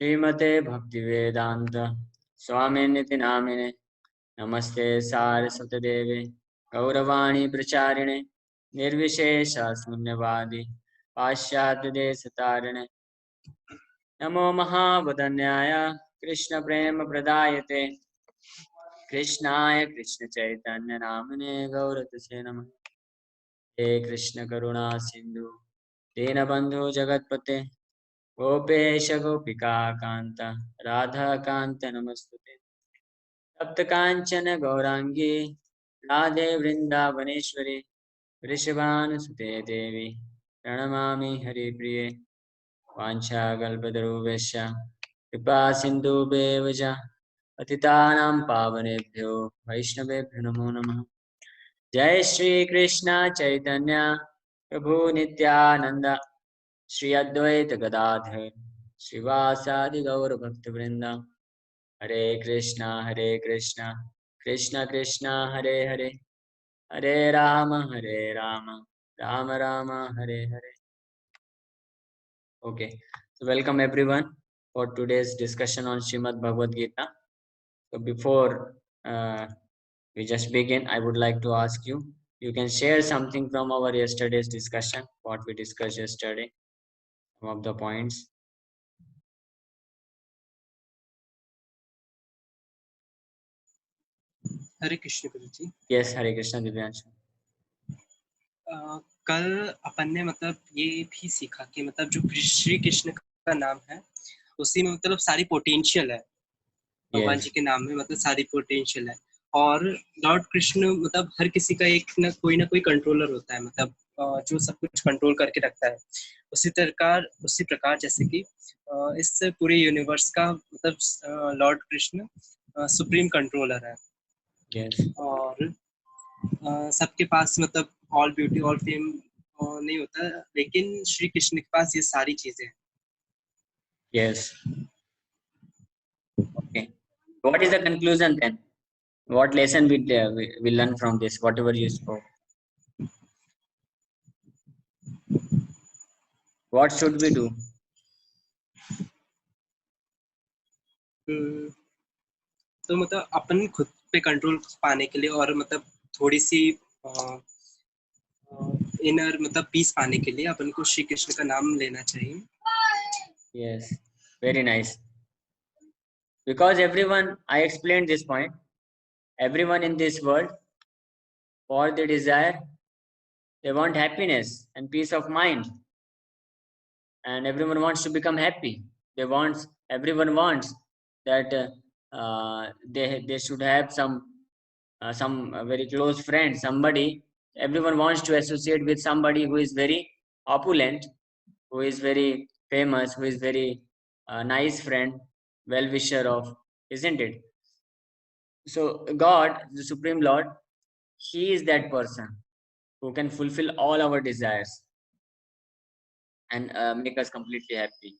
Srimate Bhaktivedanta Swaminiti Namine Namaste Saraswati Deve Gauravani Pracharine Nirvishesha Sunyavadi Pashyat Desatarine Namo Mahavadanyaya Krishna Prema Pradayate Krishnaya Krishna Chaitanya Namane Gauratase Namah He Krishna Karuna Sindhu Dinabandhu Jagatpate Gopesha Gopika Kanta Radha Kanta Namastute Tapta Kanchana Gaurangi Radhe Vrindavaneshwari Vrishabhanusute Devi Pranamami Hari Priye Vancha Kalpatarubhesha Kripa Sindhu Bevaja Patitanam Pavanebhyo Vaishnavebhyo Namo Namah Jai Shri Krishna Chaitanya Prabhu Nityananda Shri Advaita Gadadhar Srivasadi Gaur Bhaktivinoda Hare Krishna Krishna Krishna Hare Hare Hare Rama Rama Rama Hare Hare. Okay, so welcome everyone for today's discussion on Srimad Bhagavad Gita. So before we just begin, I would like to ask you, you can share something from our yesterday's discussion, what we discussed yesterday, some of the points. Hare Krishna Guru ji. Yes, Hare Krishna Divyanshu. कल अपन ने मतलब ये भी सीखा कि मतलब जो श्री कृष्ण का नाम है उसी में मतलब सारी पोटेंशियल है। भगवान Yes. जी के नाम में मतलब सारी पोटेंशियल है और लॉर्ड कृष्ण मतलब हर किसी का एक ना कोई कंट्रोलर होता है, मतलब जो सब कुछ कंट्रोल करके रखता है। उसी प्रकार जैसे कि इस पूरे यूनिवर्स का मतलब लॉर्ड कृष्ण सुप्रीम कंट्रोलर है। Yes. और सबके पास मतलब ऑल ब्यूटी ऑल फेम नहीं होता, लेकिन श्री कृष्ण के पास ये सारी चीजें हैं। Yes. Okay. What is the conclusion then? What lesson we learn from this? Whatever you spoke. What should we do? तो मतलब अपन खुद पे कंट्रोल पाने के लिए और मतलब थोड़ी सी इनर मतलब पीस पाने के लिए अपन को श्री कृष्ण का नाम लेना चाहिए। Yes, very nice. Because everyone, I explained this point, everyone in this world, for the desire, they want happiness and peace of mind. And everyone wants to become happy. Everyone wants that they should have some very close friend, somebody. Everyone wants to associate with somebody who is very opulent, who is very famous, who is very nice friend, well wisher of, isn't it? So God, the Supreme Lord, He is that person who can fulfill all our desires and make us completely happy.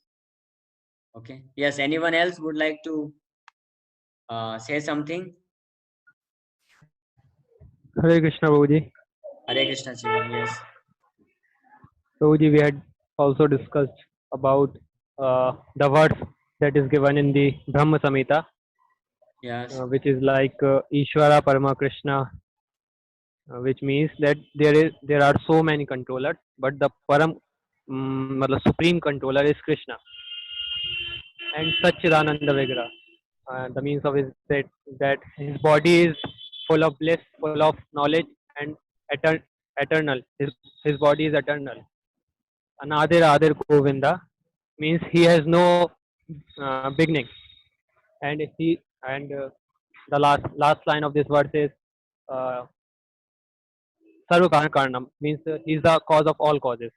Okay. Yes. Anyone else would like to say something? Hare Krishna, Prabhuji. Hare Krishna, Shiva. Yes. Prabhuji, we had also discussed about the words that is given in the Brahma Samhita, Yes. which is like Ishvara Parama Krishna, which means that there are so many controllers, but the matlab supreme controller is Krishna. And Satchidananda Vigraha. The means of is that his body is full of bliss, full of knowledge, and eternal. His body is eternal. Anadir Adir Govinda means he has no beginning, and the last line of this verse is uh, Sarva Karanam means he is the cause of all causes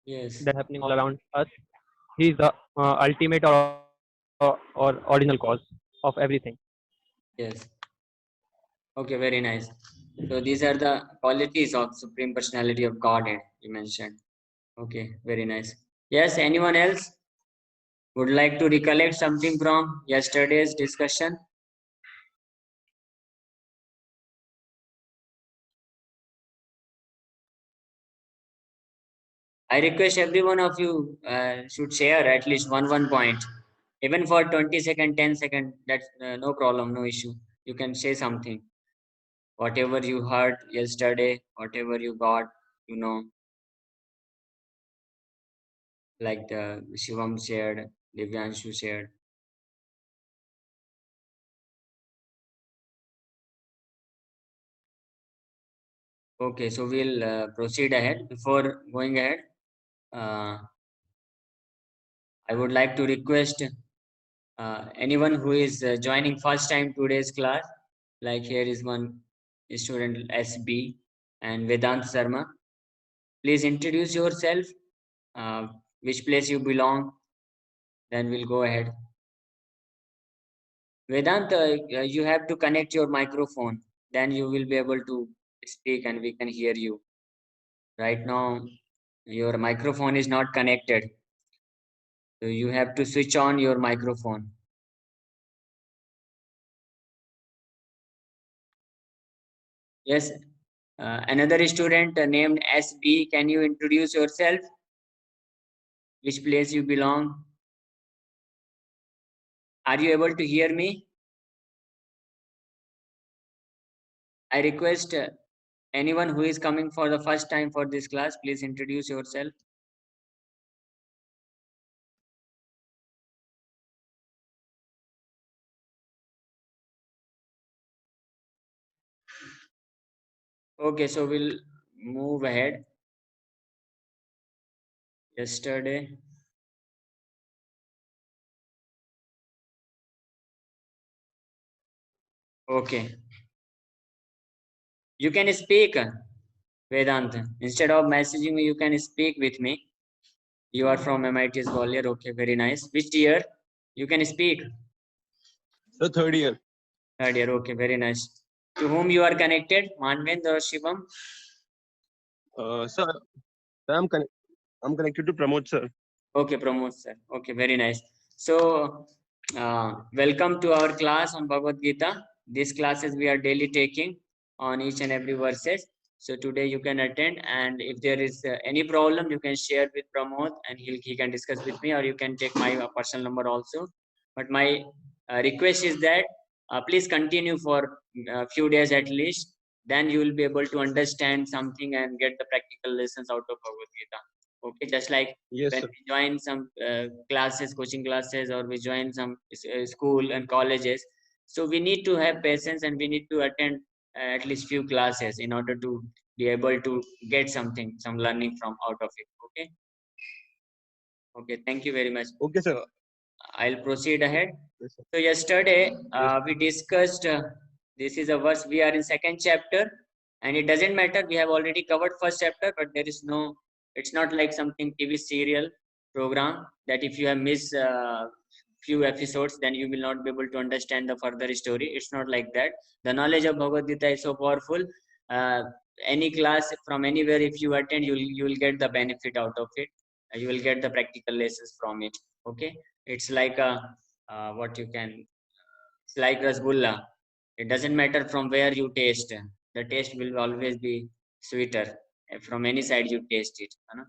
Yes. that happening all around us. He is the ultimate or original cause of everything. Yes. Okay. Very nice. So these are the qualities of Supreme Personality of Godhead you mentioned. Okay. Very nice. Yes. Anyone else would like to recollect something from yesterday's discussion? I request every one of you should share at least one point Even for 20 second, 10 second, that's no problem, no issue. You can say something. Whatever you heard yesterday, whatever you got, you know, like the Shivam shared, Divyanshu shared. Okay, so we'll proceed ahead. Before going ahead, uh, I would like to request anyone who is joining first time today's class, like here is one student SB and Vedant Sharma. Please introduce yourself, which place you belong, then we'll go ahead. Vedant, you have to connect your microphone, then you will be able to speak and we can hear you. Right now, your microphone is not connected. So you have to switch on your microphone. Yes, another student named SB, can you introduce yourself? Which place you belong? Are you able to hear me? I request anyone who is coming for the first time for this class, please introduce yourself. Okay, so we'll move ahead. Yesterday. Okay. You can speak, Vedant. Instead of messaging me, you can speak with me. You are from MIT Gwalior. Okay, very nice. Which year? You can speak. The third year. Third year. Okay, very nice. To whom you are connected? Manvind or Shivam? Sir, I'm connected to Pramod sir. Okay, Pramod sir. Okay, very nice. So, welcome to our class on Bhagavad Gita. These classes we are daily taking on each and every verses. So today you can attend, and if there is any problem, you can share with Pramod, and he can discuss with me, or you can take my personal number also. But my request is that please continue for a few days at least. Then you will be able to understand something and get the practical lessons out of Bhagavad Gita. Okay, just like Yes, when sir. we join some classes, coaching classes, or we join some school and colleges, so we need to have patience and we need to attend at least few classes in order to be able to get something, some learning from out of it. Okay. Okay, thank you very much. Okay, sir. So I'll proceed ahead. Yes, sir. So yesterday Yes. we discussed this is a verse, we are in second chapter, and it doesn't matter, we have already covered first chapter, but there is no, it's not like something TV serial program that if you have missed few episodes, then you will not be able to understand the further story. It's not like that. The knowledge of Bhagavad Gita is so powerful. Uh, any class from anywhere, if you attend, you will get the benefit out of it. You will get the practical lessons from it. Okay, it's like a what you can, it's like rasgulla. It doesn't matter from where you taste, the taste will always be sweeter from any side you taste it, you know?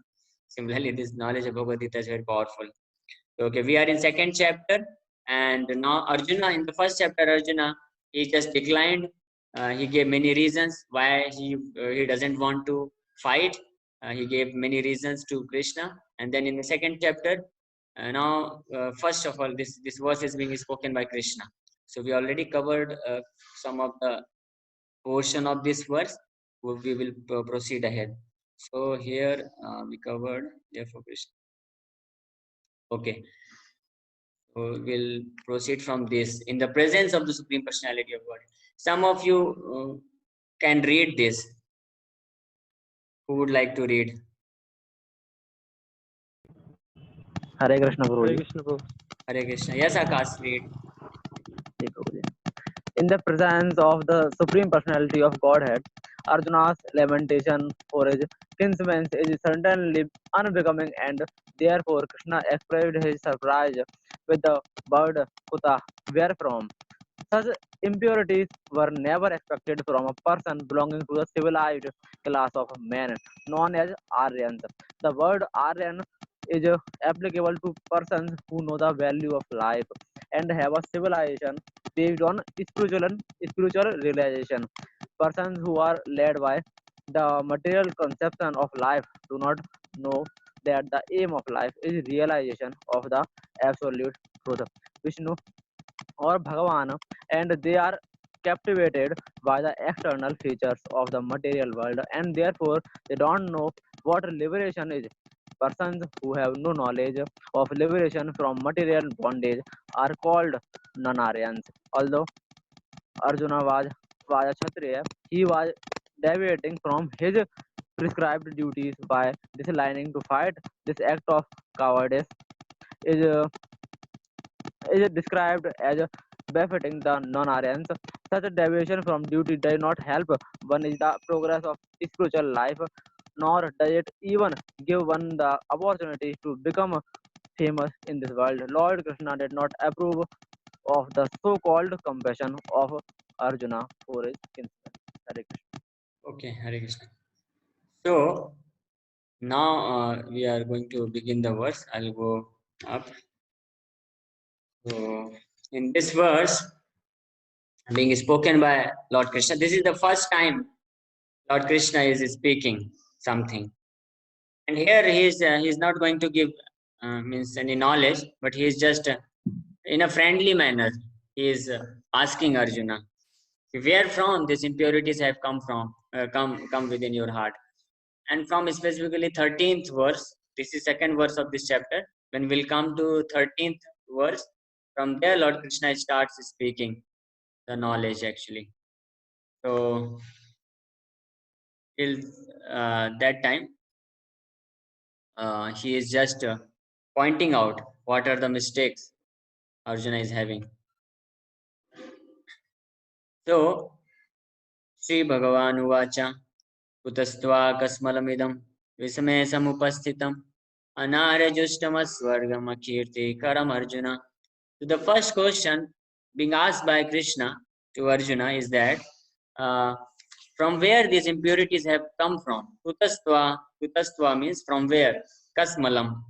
Similarly, this knowledge of Bhagavad Gita is very powerful. Okay, we are in second chapter, and now Arjuna, in the first chapter, Arjuna, he just declined. He gave many reasons why he doesn't want to fight. He gave many reasons to Krishna, and then in the second chapter, now first of all, this verse is being spoken by Krishna. So we already covered some of the portion of this verse. We will proceed ahead. So here we covered, therefore Krishna. Okay. So we'll proceed from this. In the presence of the Supreme Personality of God. Some of you can read this. Who would like to read? Hare Krishna Hare Guruji. Krishna Prabhu. Hare Krishna. Yes, Akash, read. Ji, Guruji. In the presence of the Supreme Personality of Godhead, Arjuna's lamentation for his kinsmen is certainly unbecoming, and therefore Krishna expressed his surprise with the word Kuta, wherefrom. Such impurities were never expected from a person belonging to the civilized class of men known as Aryans. The word Aryan is applicable to persons who know the value of life and have a civilization based on spiritual realization. Persons who are led by the material conception of life do not know that the aim of life is realization of the absolute truth, Vishnu or Bhagavan, and they are captivated by the external features of the material world, and therefore they don't know what liberation is. Persons who have no knowledge of liberation from material bondage are called non-Aryans. Although Arjuna was a Kshatriya, he was deviating from his prescribed duties by declining to fight. This act of cowardice is described as befitting the non-Aryans. Such a deviation from duty does not help one in the progress of spiritual life, nor does it even give one the opportunity to become famous in this world. Lord Krishna did not approve of the so-called compassion of Arjuna for his kinsman. Hare Krishna. Okay, Hare Krishna. So now we are going to begin the verse. I'll go up. So in this verse, being spoken by Lord Krishna, this is the first time Lord Krishna is speaking something, and here he is not going to give means any knowledge, but he is just in a friendly manner. He is asking Arjuna, where from these impurities have come from, come within your heart, and from specifically 13th verse. This is second verse of this chapter. When we'll come to 13th verse, from there Lord Krishna starts speaking the knowledge actually. So till that time, he is just pointing out what are the mistakes Arjuna is having. So Sri Bhagavan Uvacha Kutastva Kasmalamidam Visame Samupasthitam Anarajushtama Kirti Karam Arjuna. So the first question being asked by Krishna to Arjuna is that uh, from where these impurities have come from. Kutastva means from where. Kasmalam.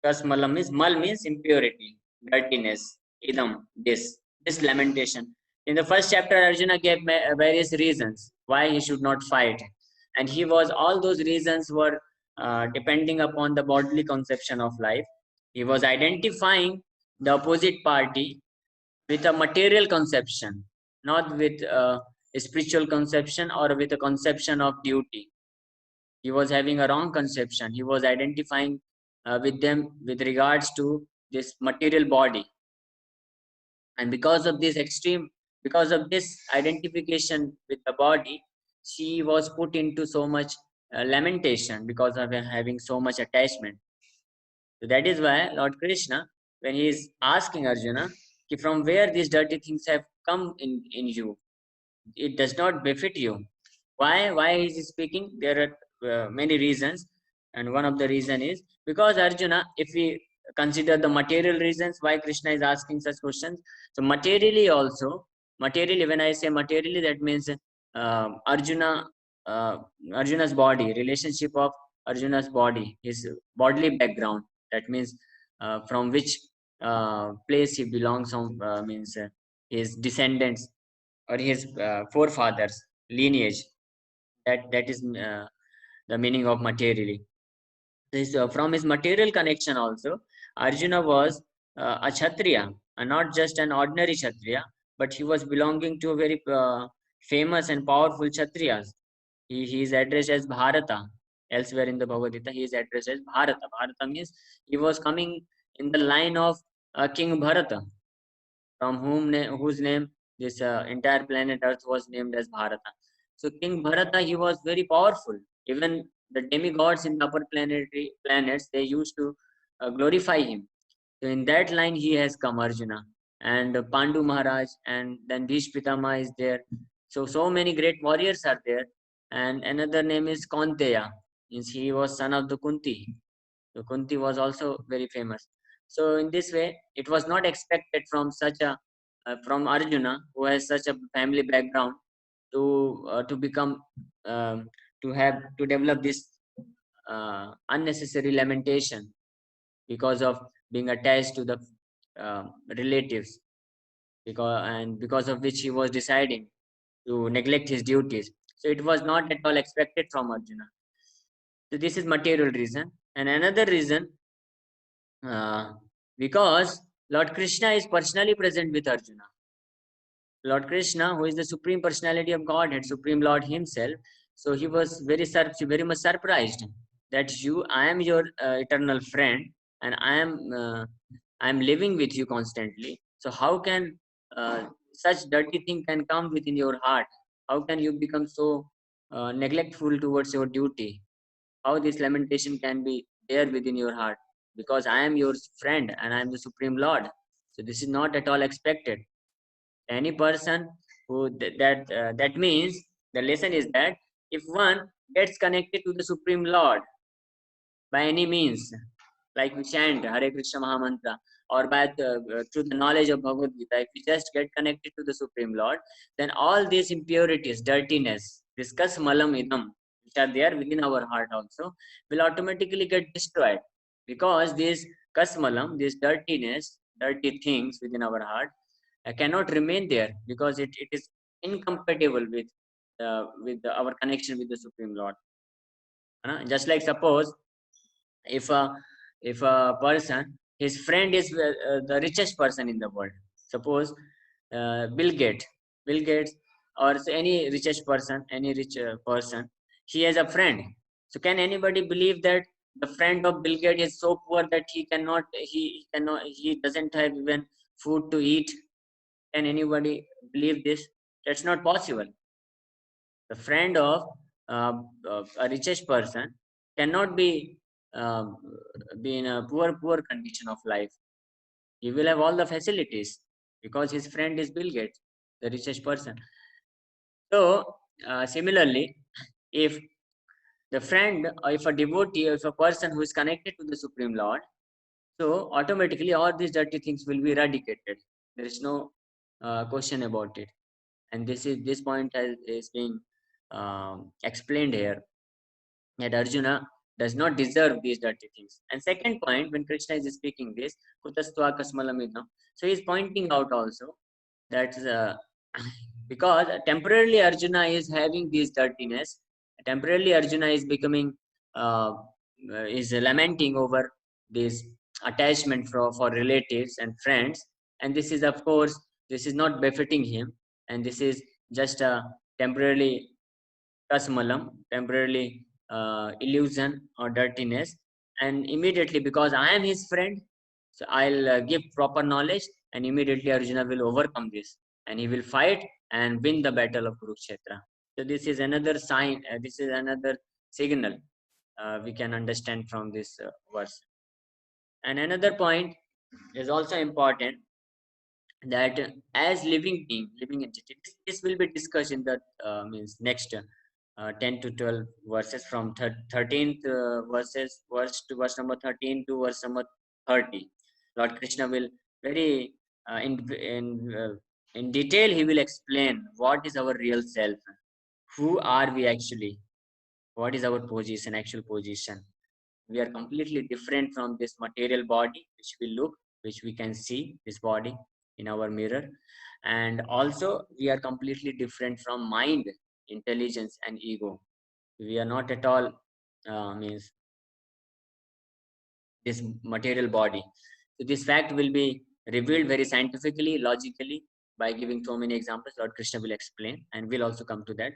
Kasmalam means mal means impurity, dirtiness. Idam, this lamentation. In the first chapter, Arjuna gave various reasons why he should not fight, and he was all those reasons were depending upon the bodily conception of life. He was identifying the opposite party with a material conception, not with a spiritual conception or with a conception of duty. He was having a wrong conception. He was identifying with them with regards to this material body, and because of this identification with the body, she was put into so much lamentation because of having so much attachment. So that is why Lord Krishna, when he is asking Arjuna, from where these dirty things have come in you, it does not befit you. Why is he speaking? There are many reasons, and one of the reason is because Arjuna, if we consider the material reasons why Krishna is asking such questions, so materially, when I say materially, that means Arjuna, uh, Arjuna's body, relationship of Arjuna's body, his bodily background, that means from which place he belongs from, means his descendants or his forefathers lineage. That is the meaning of materially. This, from his material connection also, Arjuna was a Kshatriya, and not just an ordinary Kshatriya, but he was belonging to a very famous and powerful Kshatriyas. He is addressed as Bharata. Elsewhere in the Bhagavad Gita, he is addressed as Bharata. Bharata means he was coming in the line of King Bharata, from whose name this entire planet Earth was named as Bharata. So King Bharata, he was very powerful. Even the demigods in the upper planetary planets, they used to glorify him. So in that line, he has come, Arjuna, and Pandu Maharaj, and then Bhish Pitama is there. So many great warriors are there. And another name is Kaunteya, means he was son of the Kunti. So Kunti was also very famous. So in this way, it was not expected from such a from Arjuna, who has such a family background, to become um, to develop this unnecessary lamentation because of being attached to the relatives, because of which he was deciding to neglect his duties. So it was not at all expected from Arjuna. So this is material reason. And another reason, uh, because Lord Krishna is personally present with Arjuna. Lord Krishna, who is the Supreme Personality of Godhead, Supreme Lord Himself, so he was very much surprised that I am your eternal friend, and I am living with you constantly. So how can such dirty thing can come within your heart? How can you become so neglectful towards your duty? How this lamentation can be there within your heart? Because I am your friend and I am the Supreme Lord. So this is not at all expected. Any person who that means the lesson is that if one gets connected to the Supreme Lord by any means, like we chant Hare Krishna Mahamantra, or through the knowledge of Bhagavad Gita, if we just get connected to the Supreme Lord, then all these impurities, dirtiness, this kasmalam idam, which are there within our heart also, will automatically get destroyed, because this kasmalam, this dirtiness, dirty things within our heart cannot remain there, because it is incompatible with our connection with the Supreme Lord. Just like suppose if a person, his friend is the richest person in the world, suppose Bill Gates, or any richest person, any rich person, he has a friend. So can anybody believe that the friend of Bill Gates is so poor that he doesn't have even food to eat? Can anybody believe this? That's not possible. The friend of a richest person cannot um, be in a poor condition of life. He will have all the facilities because his friend is Bill Gates, the richest person. So similarly, if the friend, or if a devotee, or if a person who is connected to the Supreme Lord, so automatically all these dirty things will be eradicated. There is no question about it. And this point is being explained here, that Arjuna does not deserve these dirty things. And second point, when Krishna is speaking this, Kutastva Kasmalamidam, so he is pointing out also that because temporarily Arjuna is having this dirtiness, temporarily Arjuna is becoming, is lamenting over this attachment for relatives and friends. And this is, of course, this is not befitting him. And this is just a temporarily kasmalam, temporarily illusion or dirtiness. And immediately, because I am his friend, so I'll give proper knowledge, and immediately Arjuna will overcome this, and he will fight and win the battle of Kurukshetra. So this is another sign, this is another signal we can understand from this verse. And another point is also important, that as living being, living entity, this will be discussed in the means next 10 to 12 verses, from 13th verse to verse number 13 to verse number 30. Lord Krishna will very in detail, he will explain what is our real self, who are we actually, what is our position, actual position. We are completely different from this material body which we look, which we can see this body in our mirror. And also we are completely different from mind, intelligence and ego. We are not at all means this material body. So this fact will be revealed very scientifically, logically, by giving so many examples. Lord Krishna will explain, and we'll also come to that.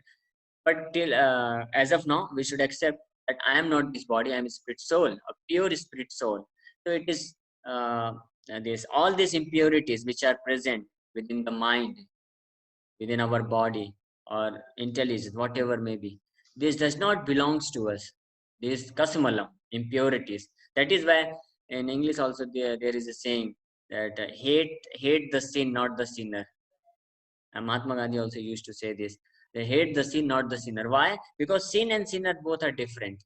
But till as of now, we should accept that I am not this body. I am a spirit soul, a pure spirit soul. So it is this, all these impurities which are present within the mind, within our body, or intelligence, whatever may be. This does not belongs to us. This kasmalam, impurities. That is why in English also there is a saying that hate the sin, not the sinner. And Mahatma Gandhi also used to say this. They hate the sin, not the sinner. Why? Because sin and sinner both are different.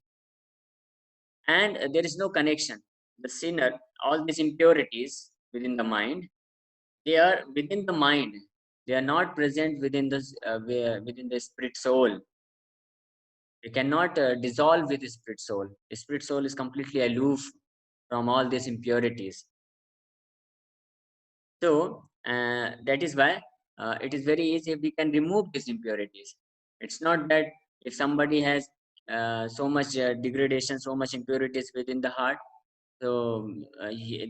And there is no connection. The sinner, all these impurities within the mind, they are within the mind. They are not present within the spirit soul. You cannot dissolve with the spirit soul. The spirit soul is completely aloof from all these impurities. So that is why it is very easy if we can remove these impurities. It's not that if somebody has so much degradation, so much impurities within the heart, so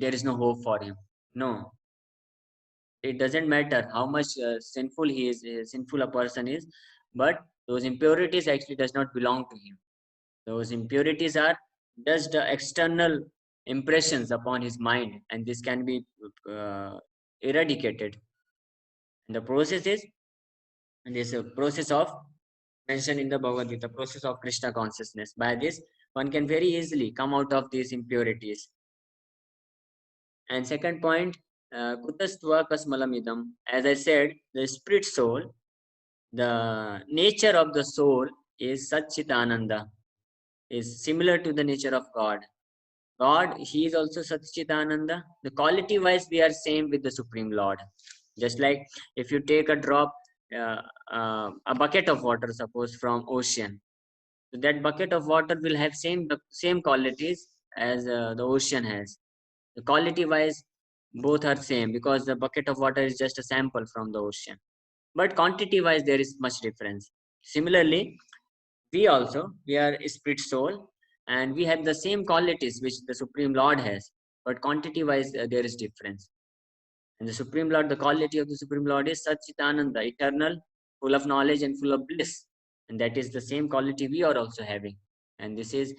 there is no hope for him. No, it doesn't matter how much sinful he is, sinful a person is, but those impurities actually does not belong to him. Those impurities are just external impressions upon his mind, and this can be eradicated. And the process is, and this a process of mentioned in the Bhagavad Gita, process of Krishna consciousness. By this, one can very easily come out of these impurities. And second point, kutastva kasmalamidam. As I said, the spirit soul, the nature of the soul is Satchitananda, is similar to the nature of God. God, he is also Satchitananda. The quality wise, we are same with the Supreme Lord. Just like if you take a drop, a bucket of water, suppose from ocean, so that bucket of water will have same qualities as the ocean has. The quality wise, both are same because the bucket of water is just a sample from the ocean. But quantity wise, there is much difference. Similarly, we are spirit soul, and we have the same qualities which the Supreme Lord has, but quantity wise there is difference. And the Supreme Lord, the quality of the Supreme Lord is Satchitananda, eternal, full of knowledge and full of bliss, and that is the same quality we are also having. And this is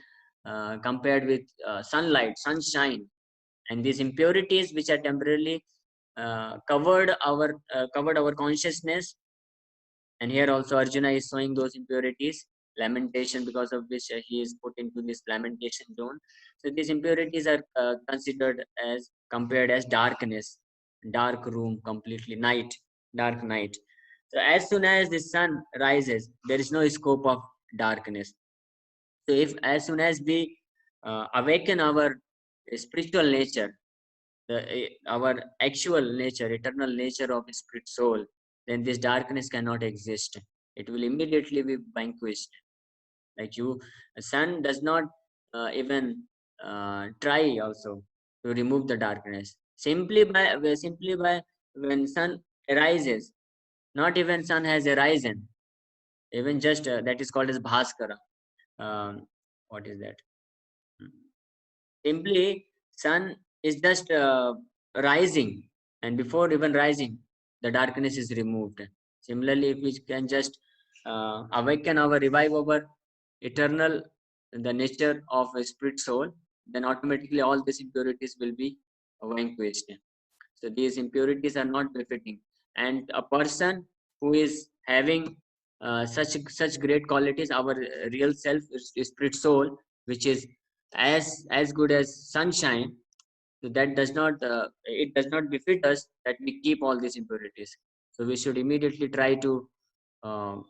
compared with sunlight, sunshine, and these impurities which are temporarily covered our consciousness. And here also Arjuna is showing those impurities, lamentation, because of which he is put into this lamentation zone. So these impurities are considered as, compared as darkness, dark room, completely night, dark night. So as soon as the sun rises, there is no scope of darkness. So if as soon as we awaken our spiritual nature, our actual nature, eternal nature of spirit soul, then this darkness cannot exist. It will immediately be vanquished. Like you, sun does not even try also to remove the darkness. Simply by when sun arises, not even sun has arisen, even just that is called as Bhaskara. What is that? Simply, sun is just rising, and before even rising, the darkness is removed. Similarly, if we can just awaken revive our eternal, the nature of a spirit soul, then automatically all these impurities will be vanquished. So these impurities are not befitting, and a person who is having such great qualities, our real self, spirit soul, which is as good as sunshine, so that does not it does not befit us that we keep all these impurities. So we should immediately try to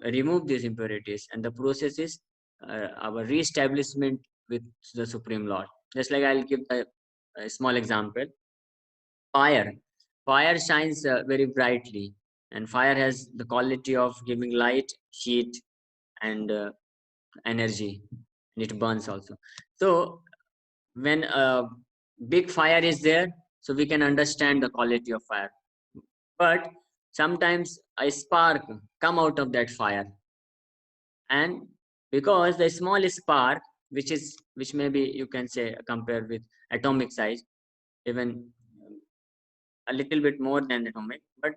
remove these impurities, and the process is our re-establishment with the Supreme Lord. Just like I'll give a small example. Fire shines very brightly, and fire has the quality of giving light, heat, and energy, and it burns also. So when a big fire is there, so we can understand the quality of fire. But sometimes a spark come out of that fire, and because the small spark, which maybe you can say compare with atomic size, even a little bit more than atomic, but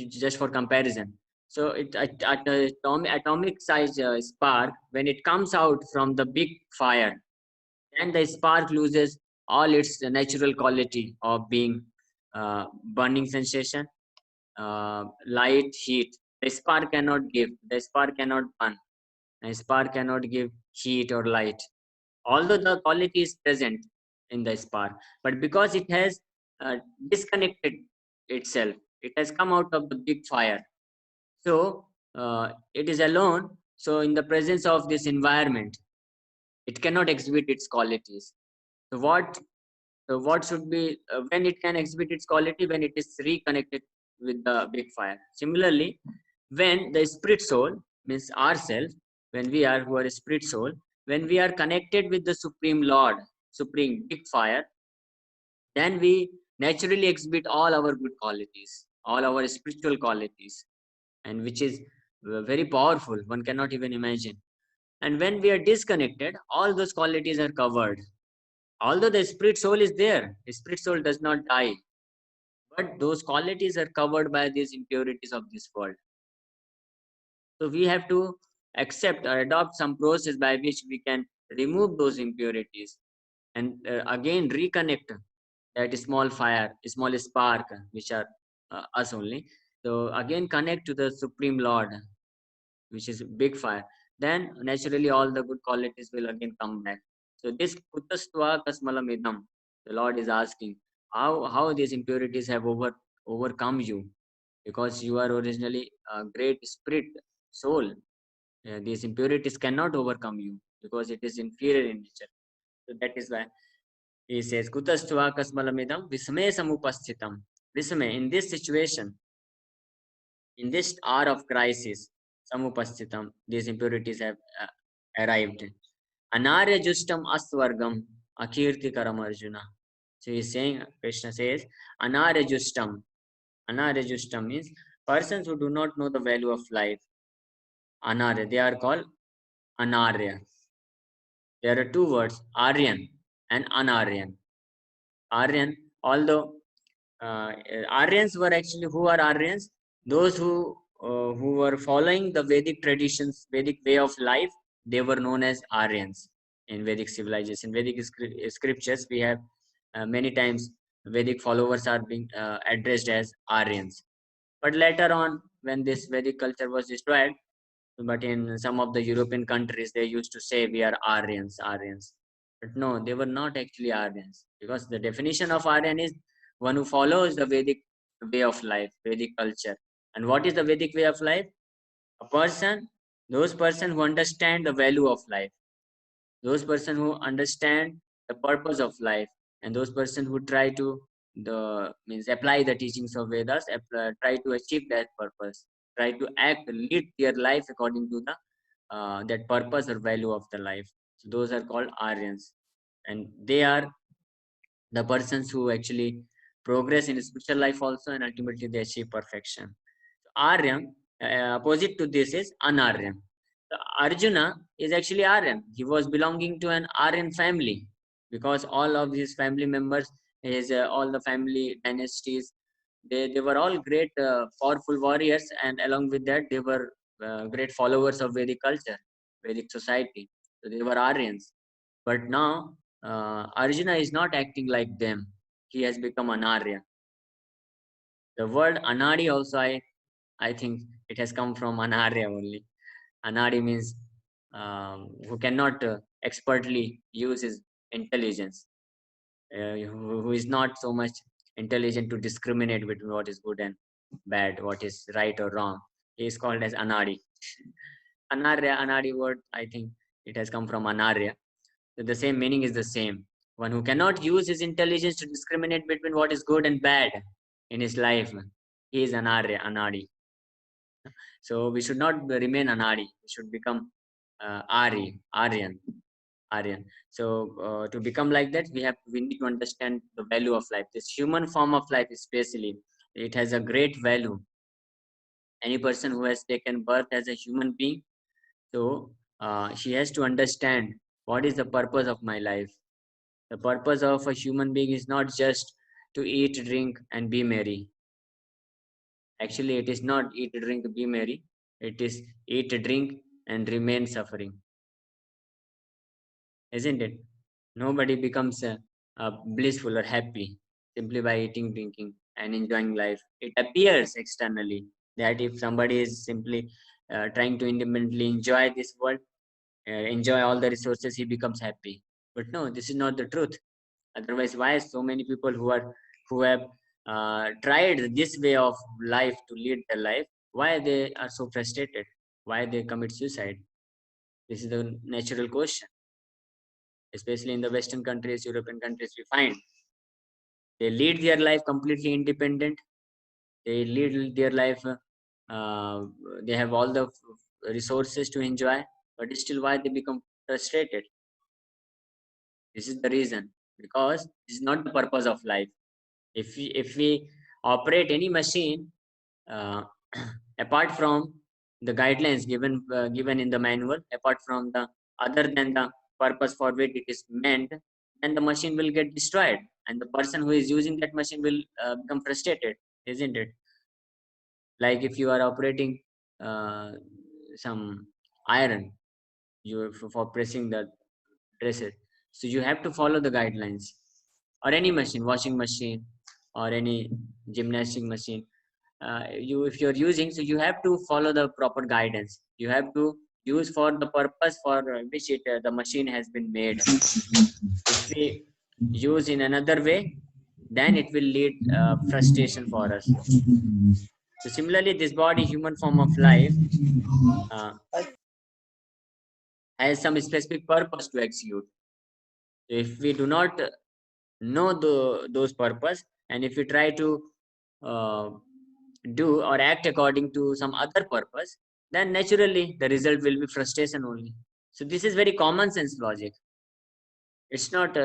just for comparison. So at the atomic size spark, when it comes out from the big fire, then the spark loses all its natural quality of being burning sensation, light, heat. The spark cannot give. The spark cannot burn. A spark cannot give heat or light, although the quality is present in the spark. But because it has disconnected itself, it has come out of the big fire. So it is alone. So in the presence of this environment, it cannot exhibit its qualities. So what should be when it can exhibit its quality? When it is reconnected with the big fire. Similarly, when the spirit soul, means ourself, when we are who are a spirit soul, when we are connected with the Supreme Lord, Supreme Big Fire, then we naturally exhibit all our good qualities, all our spiritual qualities, and which is very powerful. One cannot even imagine. And when we are disconnected, all those qualities are covered. Although the spirit soul is there, the spirit soul does not die, but those qualities are covered by these impurities of this world. So we have to accept or adopt some process by which we can remove those impurities and again reconnect that small fire, small spark, which are us only. So again connect to the Supreme Lord, which is big fire. Then naturally all the good qualities will again come back. So this kutastva kasmalam idam, the Lord is asking how these impurities have overcome you, because you are originally a great spirit soul. These impurities cannot overcome you because it is inferior in nature. So that is why he says, Kutastva kasmalamidam visme samupasthitam. Visme, in this situation, in this hour of crisis, samupasthitam, these impurities have arrived. Anarya justam aswargam akirti karam arjuna. So he is saying, Krishna says, Anarya justam. Anarya justam means persons who do not know the value of life. Anarya, they are called Anarya. There are two words, Aryan and Anaryan. Aryan, although Aryans were actually, who are Aryans? Those who were following the Vedic traditions, Vedic way of life, they were known as Aryans in Vedic civilization. Vedic scriptures, we have many times Vedic followers are being addressed as Aryans. But later on, when this Vedic culture was destroyed, but in some of the European countries, they used to say we are Aryans, Aryans. But no, they were not actually Aryans, because the definition of Aryan is one who follows the Vedic way of life, Vedic culture. And what is the Vedic way of life? A person, those person who understand the value of life, those person who understand the purpose of life, and those person who try to the means apply the teachings of Vedas, try to achieve that purpose, try to act, lead their life according to the that purpose or value of the life. So those are called Aryans, and they are the persons who actually progress in spiritual life also, and ultimately they achieve perfection. Aryan, opposite to this is Anaryan. So Arjuna is actually Aryan. He was belonging to an Aryan family, because all of his family members, his all the family dynasties, they were all great, powerful warriors, and along with that, they were great followers of Vedic culture, Vedic society. So they were Aryans. But now Arjuna is not acting like them. He has become an Arya. The word Anadi also, I think it has come from Anarya only. Anadi means who cannot expertly use his intelligence, who is not so much intelligent to discriminate between what is good and bad, what is right or wrong. He is called as Anadi. Anarya, Anadi word, I think it has come from Anarya. So the same meaning is the same. One who cannot use his intelligence to discriminate between what is good and bad in his life, he is Anarya, Anadi. So we should not remain Anadi. We should become Aryan. Aryan. So to become like that, we need to understand the value of life. This human form of life, especially, it has a great value. Any person who has taken birth as a human being, so she has to understand what is the purpose of my life. The purpose of a human being is not just to eat, drink, and be merry. Actually, it is not eat, drink, be merry. It is eat, drink, and remain suffering. Isn't it? Nobody becomes blissful or happy simply by eating, drinking, and enjoying life. It appears externally that if somebody is simply trying to independently enjoy this world, enjoy all the resources, he becomes happy. But no, this is not the truth. Otherwise, why so many people who have tried this way of life to lead their life, why they are so frustrated? Why they commit suicide? This is the natural question. Especially in the Western countries, European countries, we find they lead their life completely independent. They lead their life. They have all the resources to enjoy, but still why they become frustrated? This is the reason, because this is not the purpose of life. If we operate any machine uh, apart from the guidelines given in the manual, apart from the other than the purpose for which it is meant, then the machine will get destroyed, and the person who is using that machine will become frustrated, isn't it? Like if you are operating uh, some iron, for pressing the dresses, so you have to follow the guidelines, or any machine, washing machine or any gymnastic machine, you if you're using, so you have to follow the proper guidance. You have to use for the purpose for which the machine has been made. If we use in another way, then it will lead frustration for us. So similarly, this body, human form of life, uh, has some specific purpose to execute. So if we do not know those purpose, and if we try to uh, do or act according to some other purpose, then naturally the result will be frustration only. So this is very common sense logic. It's not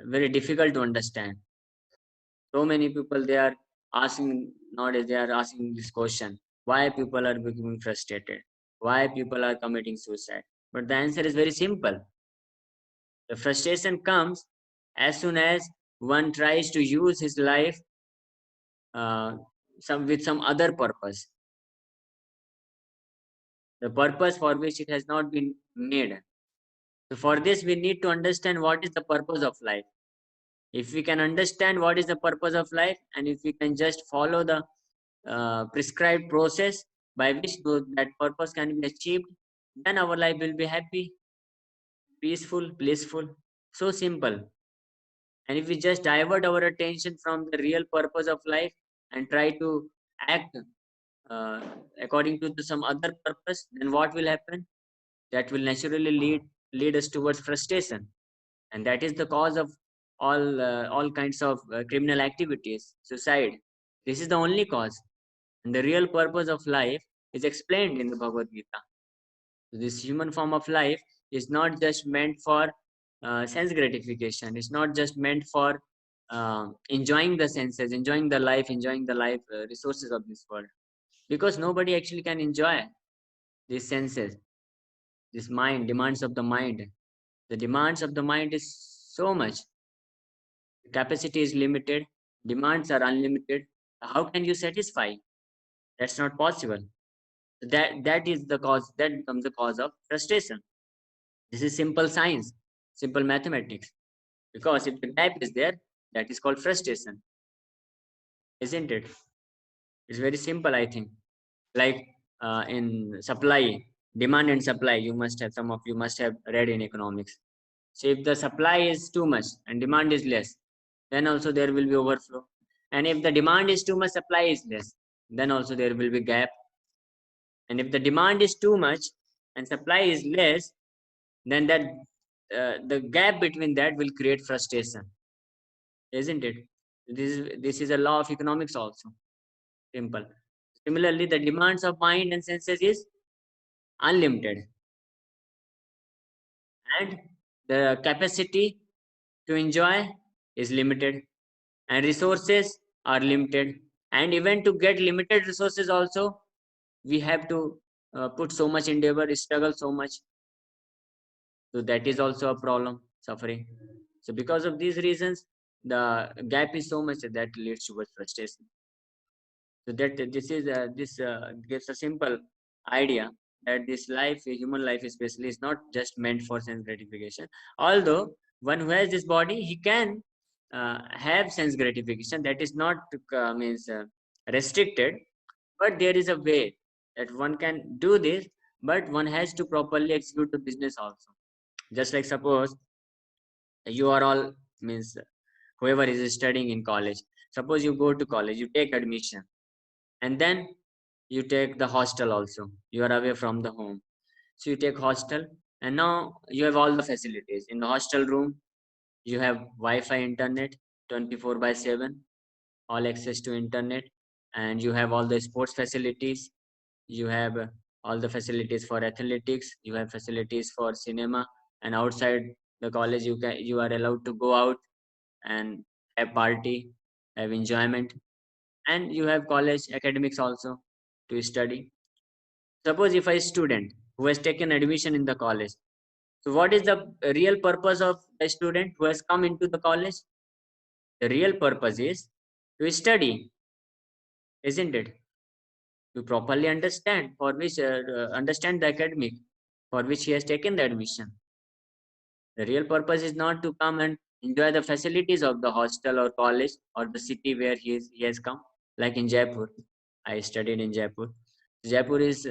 very difficult to understand. So many people, they are asking nowadays, they are asking this question: why people are becoming frustrated, why people are committing suicide? But the answer is very simple. The frustration comes as soon as one tries to use his life uh, with some other purpose, the purpose for which it has not been made. So for this, we need to understand what is the purpose of life. If we can understand what is the purpose of life, and if we can just follow the prescribed process by which that purpose can be achieved, then our life will be happy, peaceful, blissful. So simple. And if we just divert our attention from the real purpose of life and try to act uh, according to some other purpose, then what will happen? That will naturally lead us towards frustration, and that is the cause of all kinds of criminal activities, suicide. This is the only cause, and the real purpose of life is explained in the Bhagavad Gita. This human form of life is not just meant for sense gratification. It's not just meant for enjoying the senses, enjoying the life resources of this world, because nobody actually can enjoy these senses. This mind, demands of the mind, the demands of the mind is so much. Capacity is limited, demands are unlimited. How can you satisfy? That's not possible. That is the cause, that becomes the cause of frustration. This is simple science, simple mathematics. Because if the gap is there, that is called frustration, isn't it? It's very simple, I think. Like in supply, demand and supply, you must have, some of you must have read in economics. So if the supply is too much and demand is less, then also there will be overflow. And if the demand is too much, supply is less, then also there will be gap. And if the demand is too much and supply is less, then that the gap between that will create frustration, isn't it? This is a law of economics also. Simple. Similarly, the demands of mind and senses is unlimited, and the capacity to enjoy is limited, and resources are limited. And even to get limited resources also, we have to put so much endeavor, struggle so much. So that is also a problem, suffering. So because of these reasons, the gap is so much that leads towards frustration. So that this gives a simple idea that this life, human life especially, is not just meant for sense gratification. Although one who has this body, he can have sense gratification. That is not means restricted, but there is a way that one can do this. But one has to properly execute the business also. Just like suppose you are all means whoever is studying in college. Suppose you go to college, you take admission, and then you take the hostel also. You are away from the home, so you take hostel, and now you have all the facilities in the hostel room. You have Wi-Fi, internet, 24/7, all access to internet, and you have all the sports facilities. You have all the facilities for athletics, you have facilities for cinema, and outside the college you are allowed to go out and have party, have enjoyment, and you have college academics also to study. Suppose if a student who has taken admission in the college, so what is the real purpose of the student who has come into the college? The real purpose is to study, isn't it? To properly understand for which understand the academic for which he has taken the admission. The real purpose is not to come and enjoy the facilities of the hostel or college or the city where he has come. Like in Jaipur, I studied in Jaipur. Jaipur is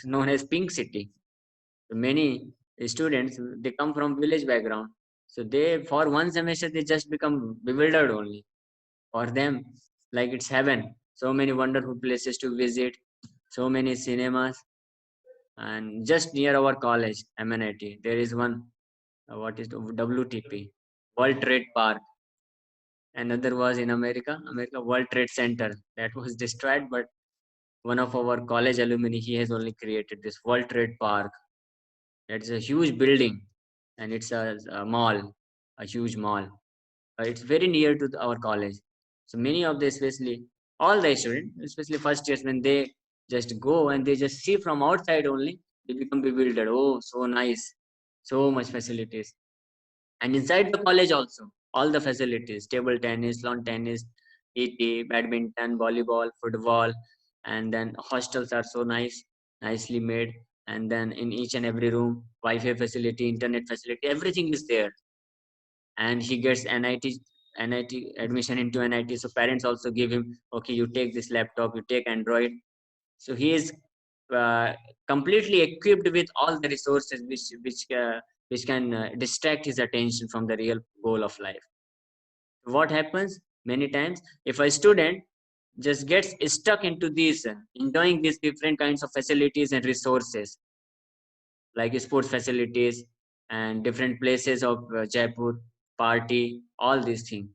known as Pink City. So many students they come from village background, so they for one semester they just become bewildered only. For them, like it's heaven. So many wonderful places to visit, so many cinemas, and just near our college amenity there is one what is the WTP, World Trade Park. Another was in America World Trade Center that was destroyed, but one of our college alumni he has only created this World Trade Park. It's a huge building, and it's a mall, a huge mall. It's very near to our college. So many of the, especially all the students, especially first years, when they just go and they just see from outside only, they become bewildered. Oh, so nice, so much facilities. And inside the college also, all the facilities: table tennis, lawn tennis, PT, badminton, volleyball, football, and then hostels are so nice, nicely made. And then in each and every room, Wi-Fi facility, internet facility, everything is there. And he gets NIT admission into NIT. So parents also give him, okay, you take this laptop, you take Android. So he is uh, completely equipped with all the resources which can distract his attention from the real goal of life. What happens many times if a student just gets stuck into these enjoying these different kinds of facilities and resources like sports facilities and different places of Jaipur, party, all these things,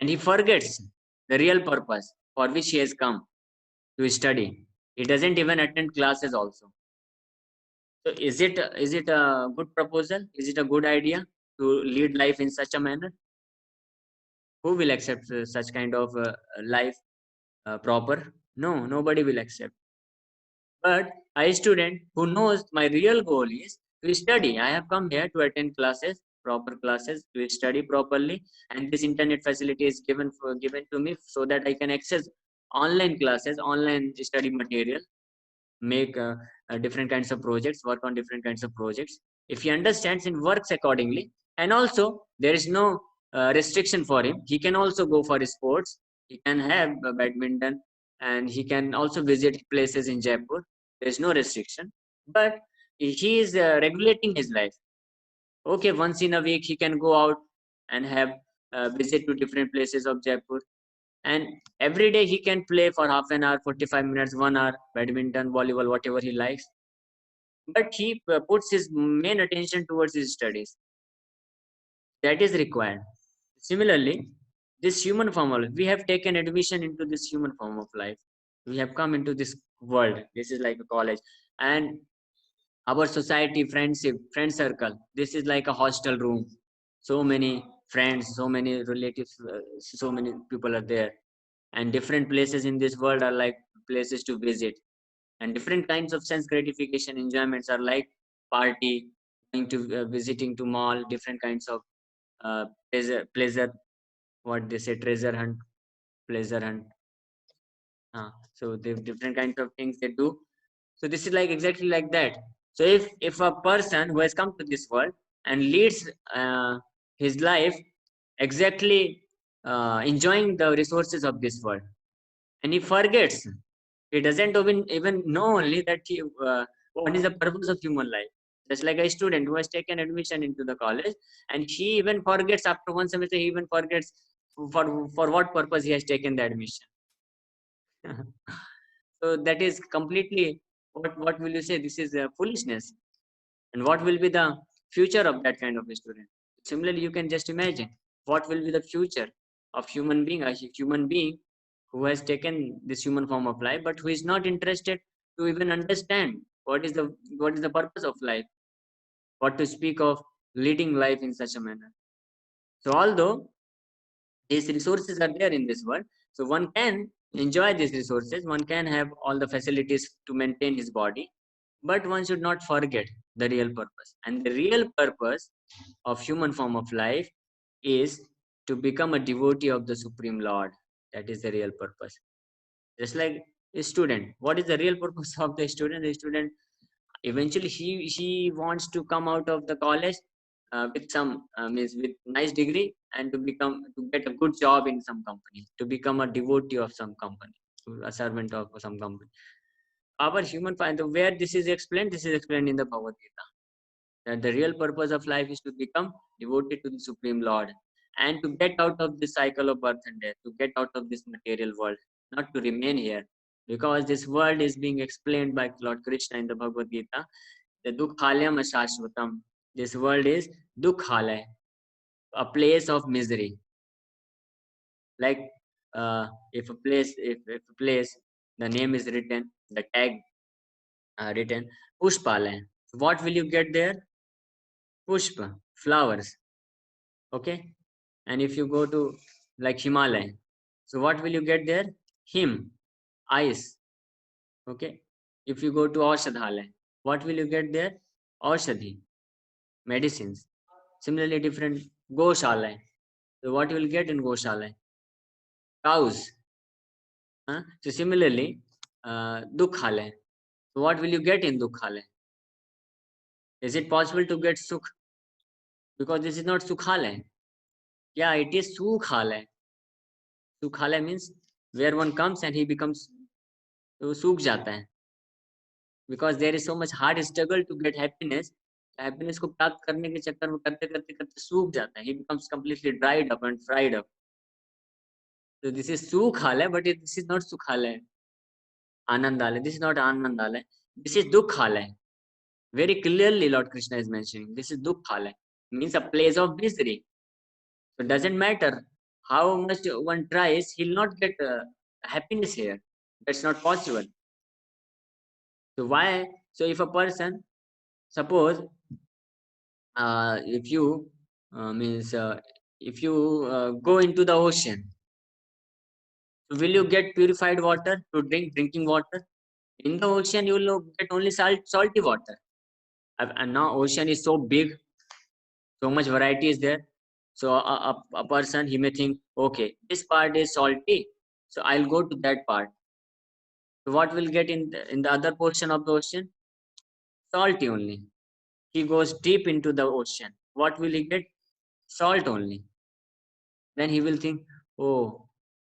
and he forgets the real purpose for which he has come to study. He doesn't even attend classes also. So is it a good proposal? Is it a good idea to lead life in such a manner? Who will accept such kind of life proper? No, nobody will accept. But a student who knows my real goal is to study. I have come here to attend classes, proper classes, to study properly, and this internet facility is given to me so that I can access online classes, online study material, make different kinds of projects, work on different kinds of projects. If he understands and works accordingly, and also there is no restriction for him, he can also go for sports. He can have badminton, and he can also visit places in Jaipur. There is no restriction, but he is regulating his life. Okay, once in a week he can go out and have visit to different places of Jaipur, and every day he can play for half an hour, 45 minutes, 1 hour, badminton, volleyball, whatever he likes, but he puts his main attention towards his studies. That is required. Similarly, this human form of life, we have taken admission into this human form of life. We have come into this world. This is like a college, and our society, friend circle, this is like a hostel room. So many friends, so many relatives, so many people are there, and different places in this world are like places to visit, and different kinds of sense gratification enjoyments are like party, going to visiting to mall, different kinds of pleasure, what they say, treasure hunt, pleasure hunt. So the different kinds of things they do. So this is like exactly like that. So if a person who has come to this world and leads his life exactly enjoying the resources of this world, and he forgets, he doesn't even know only that what is the purpose of human life. Just like a student who has taken admission into the college, and he even forgets after one semester, he even forgets for what purpose he has taken the admission. So that is completely, what will you say? This is foolishness. And what will be the future of that kind of a student? Similarly, you can just imagine what will be the future of human being, a human being who has taken this human form of life, but who is not interested to even understand what is the purpose of life, what to speak of leading life in such a manner. So although these resources are there in this world, so one can enjoy these resources, one can have all the facilities to maintain his body, but one should not forget the real purpose. And the real purpose of human form of life is to become a devotee of the Supreme Lord. That is the real purpose. Just like a student, what is the real purpose of the student? The student eventually he wants to come out of the college with some means with nice degree, and to get a good job in some company, to become a devotee of some company, a servant of some company. Our human find where this is explained in the Bhagavad Gita, that the real purpose of life is to become devoted to the Supreme Lord, and to get out of this cycle of birth and death, to get out of this material world, not to remain here. Because this world is being explained by Lord Krishna in the Bhagavad Gita, the Dukhalayam Ashashvatam. This world is Dukhalay, a place of misery. Like if a place, the name is written, the tag written, Pushpalay. What will you get there? Pushpa, flowers. Okay. And if you go to like Himalaya, so what will you get there? Him, ice. Okay. If you go to Aushadhalaya, what will you get there? Aushadhi, medicines. Similarly, different Goshalaya. So what you will get in Goshalaya? Cows. So similarly, Dukhalaya. So what will you get in Dukhalaya? Is it possible to get Sukh? Because this is not Sukhalaya. Yeah, it is Sukhalaya. Sukhalaya means where one comes and he becomes सूख जाता है, because there is so much hard struggle to get happiness. Happiness को प्राप्त करने के चक्कर में करते करते करते सूख जाता है. He becomes completely dried up and fried up. So this is Sukhalaya, but this is not Sukhalaya. Anandalaya. This is not Anandalaya. This is Dukhalaya. Very clearly Lord Krishna is mentioning this is Dukhalaya, means a place of misery. So it doesn't matter how much one tries, he'll not get happiness here. That's not possible. So why? So if a person, suppose if you if you go into the ocean, will you get purified water to drinking water? In the ocean, you will get only salty water. And now ocean is so big, so much variety is there. So a person, he may think, okay, this part is salty, so I'll go to that part. So what will get in the other portion of the ocean? Salty only. He goes deep into the ocean. What will he get? Salt only. Then he will think, oh,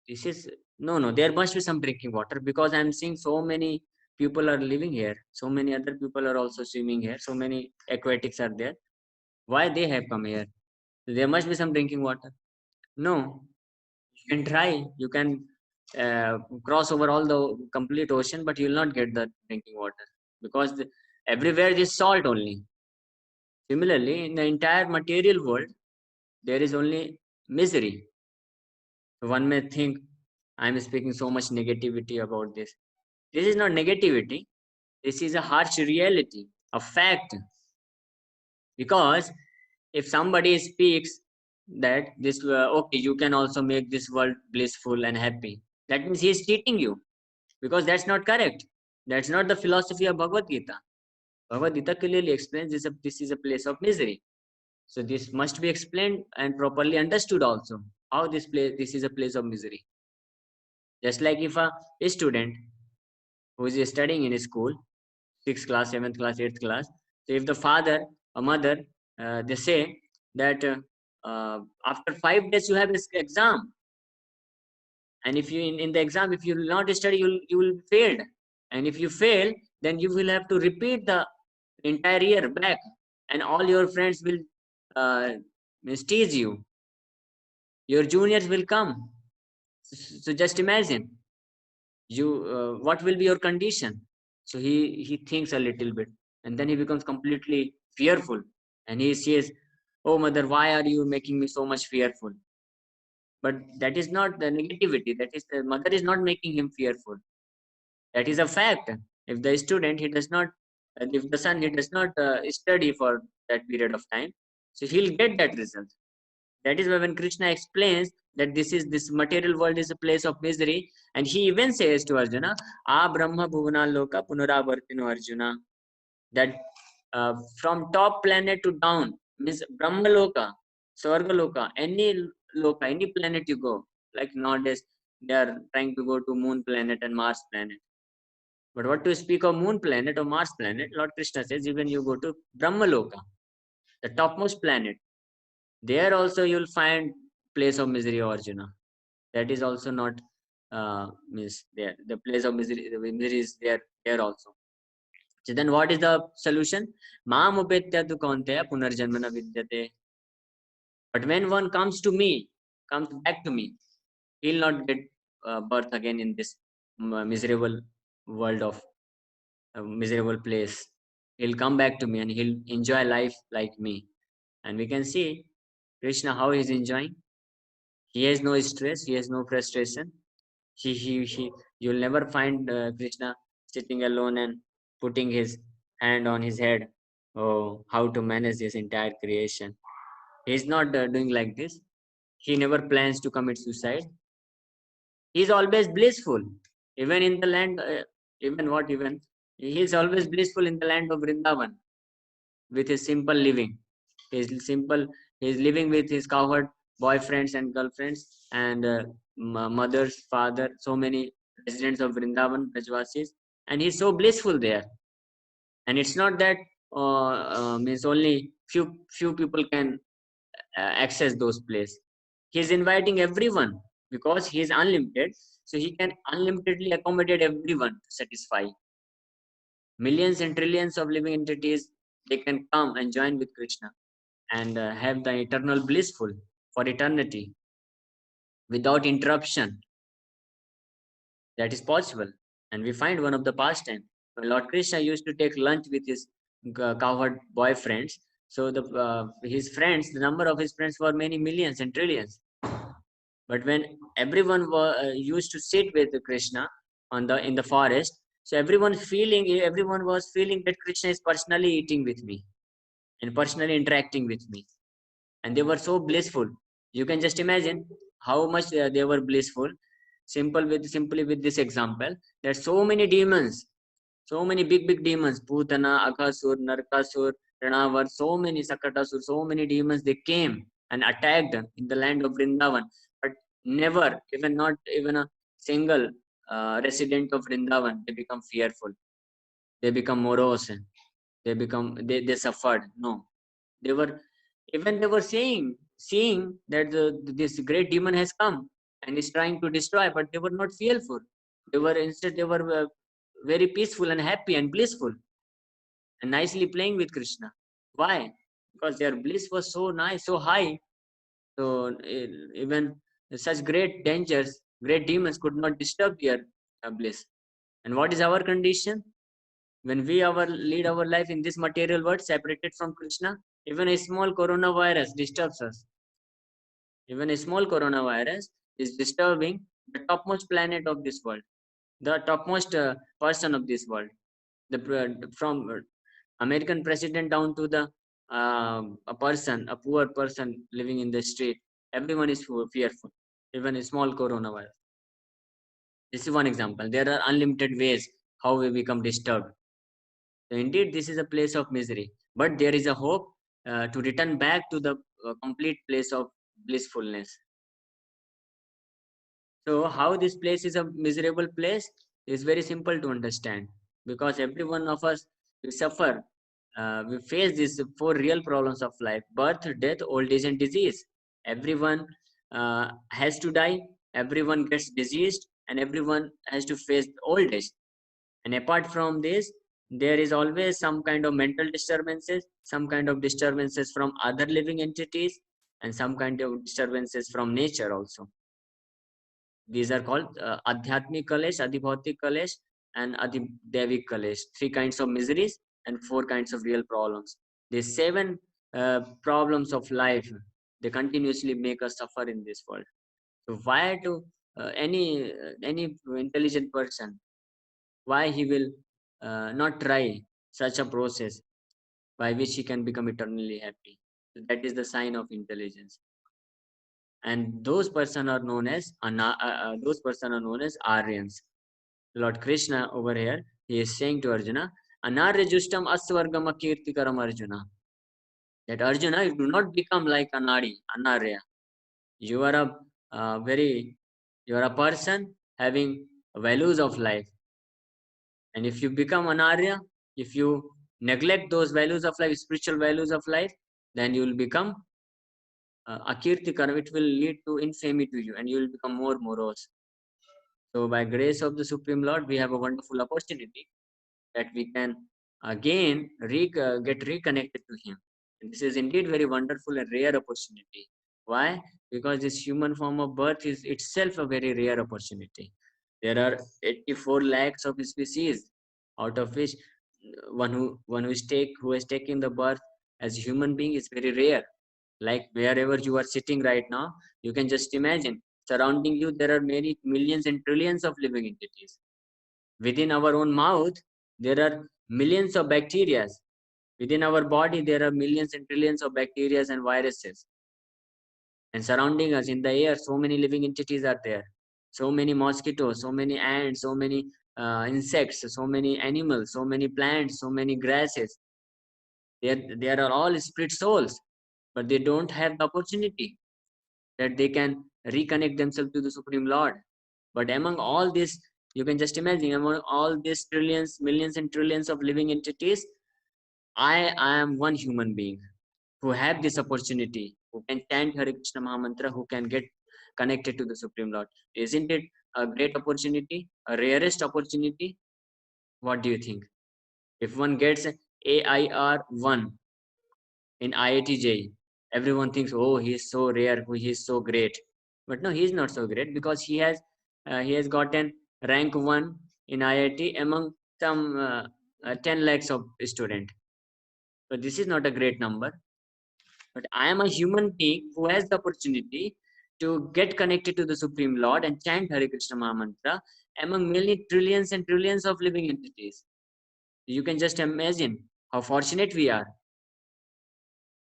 this is no, there must be some drinking water, because I'm seeing so many people are living here, so many other people are also swimming here, so many aquatics are there. Why they have come here? There must be some drinking water. No, you can try, you can cross over all the complete ocean, but you will not get the drinking water, because everywhere is salt only. Similarly, in the entire material world, there is only misery. One may think, I'm speaking so much negativity about this. This is not negativity. This is a harsh reality, a fact. Because if somebody speaks that this, okay, you can also make this world blissful and happy, that means he is cheating you, because that's not correct. That's not the philosophy of Bhagavad Gita. Bhagavad Gita clearly explains this is a place of misery. So this must be explained and properly understood also, how this is a place of misery. Just like if a student who is studying in a school, 6th class, 7th class, 8th class, so if the father or mother, they say that after 5 days you have this exam, and if you in the exam, if you will not study, you will fail, and if you fail, then you will have to repeat the entire year back, and all your friends will tease you. Your juniors will come. So just imagine, you what will be your condition? So he thinks a little bit, and then he becomes completely fearful, and he says, oh mother, why are you making me so much fearful? But that is not the negativity, that is the mother is not making him fearful. That is a fact. If the student, he does not, if the son, he does not study for that period of time, so he'll get that result. That is why when Krishna explains that this material world is a place of misery, and he even says to Arjuna, "A Brahma Bhuvana Loka Punaravartino Arjuna," that from top planet to down means Brahma Loka, Swarga Loka, any Loka, any planet you go. Like nowadays, they are trying to go to Moon planet and Mars planet. But what to speak of Moon planet or Mars planet? Lord Krishna says, even you go to Brahma Loka, the topmost planet, there also you'll find place of misery, Arjuna. That is also not means there. The place of misery, the misery is there also. So then what is the solution? Mam upetya tu kaunteya punarjanmana vidyate. But when one comes to me, comes back to me, he'll not get birth again in this miserable world of miserable place. He'll come back to me and he'll enjoy life like me. And we can see Krishna how he's enjoying. He has no stress, he has no frustration. He you'll never find Krishna sitting alone and putting his hand on his head. Oh, how to manage this entire creation. He's not doing like this. He never plans to commit suicide. He's always blissful. Even in the land, even he's always blissful in the land of Vrindavan with his simple living. His simple, he's living with his cowherd boyfriends and girlfriends and mothers, father, so many residents of Vrindavan, Brajvasis, and he's so blissful there. And it's not that means only few people can access those places. He's inviting everyone because he is unlimited, so he can unlimitedly accommodate everyone to satisfy. Millions and trillions of living entities, they can come and join with Krishna and have the eternal blissful for eternity without interruption. That is possible. And we find one of the pastime when Lord Krishna used to take lunch with his cowherd boyfriends. So his friends, the number of his friends were many millions and trillions. But when everyone used to sit with Krishna in the forest, so everyone was feeling that Krishna is personally eating with me and personally interacting with me, and they were so blissful. You can just imagine how much they were blissful. Simply with this example, there are so many demons, so many big demons, Putana, Akasur, Narkasur, Ranavar, so many Sakatasur, so many demons, they came and attacked in the land of Vrindavan. But never, even not even a single resident of Vrindavan, they become fearful. They become morose. They suffered. No. They were seeing that this great demon has come and is trying to destroy, but they were not fearful. They were very peaceful and happy and blissful and nicely playing with Krishna. Why? Because their bliss was so nice, so high. So even such great dangers, great demons could not disturb their bliss. And what is our condition? When we lead our life in this material world, separated from Krishna, even a small coronavirus disturbs us. Even a small coronavirus is disturbing the topmost planet of this world, the topmost person of this world. From American president down to the a poor person living in the street, everyone is fearful. Even a small coronavirus. This is one example. There are unlimited ways how we become disturbed. So indeed, this is a place of misery, but there is a hope to return back to the complete place of blissfulness. So how this place is a miserable place is very simple to understand, because every one of us, we suffer, we face these four real problems of life: birth, death, old age, and disease. Everyone has to die, everyone gets diseased, and everyone has to face old age. And apart from this, there is always some kind of mental disturbances, some kind of disturbances from other living entities, and some kind of disturbances from nature also. These are called Adhyatmic Kalesh, Adhibhautik Kalesh, and Adhidevic Kalesh. Three kinds of miseries and four kinds of real problems. These seven problems of life, they continuously make us suffer in this world. So why to any intelligent person, why he will not try such a process by which he can become eternally happy. So that is the sign of intelligence. And those person are known as Aryans. Lord Krishna over here, he is saying to Arjuna, Anarya justam asvargam akirtikaram Arjuna. That Arjuna, you do not become like Anarya. You are you are a person having values of life. And if you become Anarya, if you neglect those values of life, spiritual values of life, then you will become akirtikaram. It will lead to infamy to you, and you will become more morose. So by grace of the Supreme Lord, we have a wonderful opportunity that we can again get reconnected to Him. And this is indeed very wonderful and rare opportunity. Why? Because this human form of birth is itself a very rare opportunity. There are 84 lakhs of species, out of which one who has taken the birth as a human being is very rare. Like wherever you are sitting right now, you can just imagine surrounding you there are many millions and trillions of living entities. Within our own mouth, there are millions of bacteria. Within our body, there are millions and trillions of bacteria and viruses. And surrounding us in the air, so many living entities are there. So many mosquitoes, so many ants, so many insects, so many animals, so many plants, so many grasses. There are all spirit souls, but they don't have the opportunity that they can reconnect themselves to the Supreme Lord. But among all this, you can just imagine, among all these trillions, millions and trillions of living entities, I am one human being who have this opportunity, who can chant Hare Krishna Mahamantra, who can get connected to the Supreme Lord. Isn't it a great opportunity, a rarest opportunity? What do you think? If one gets AIR 1 in IIT, everyone thinks, oh, he is so rare, he is so great. But no, he is not so great because he has gotten rank 1 in IIT among some 10 lakhs of students. So this is not a great number. But I am a human being who has the opportunity to get connected to the Supreme Lord and chant Hare Krishna Mahamantra among many trillions and trillions of living entities. You can just imagine how fortunate we are.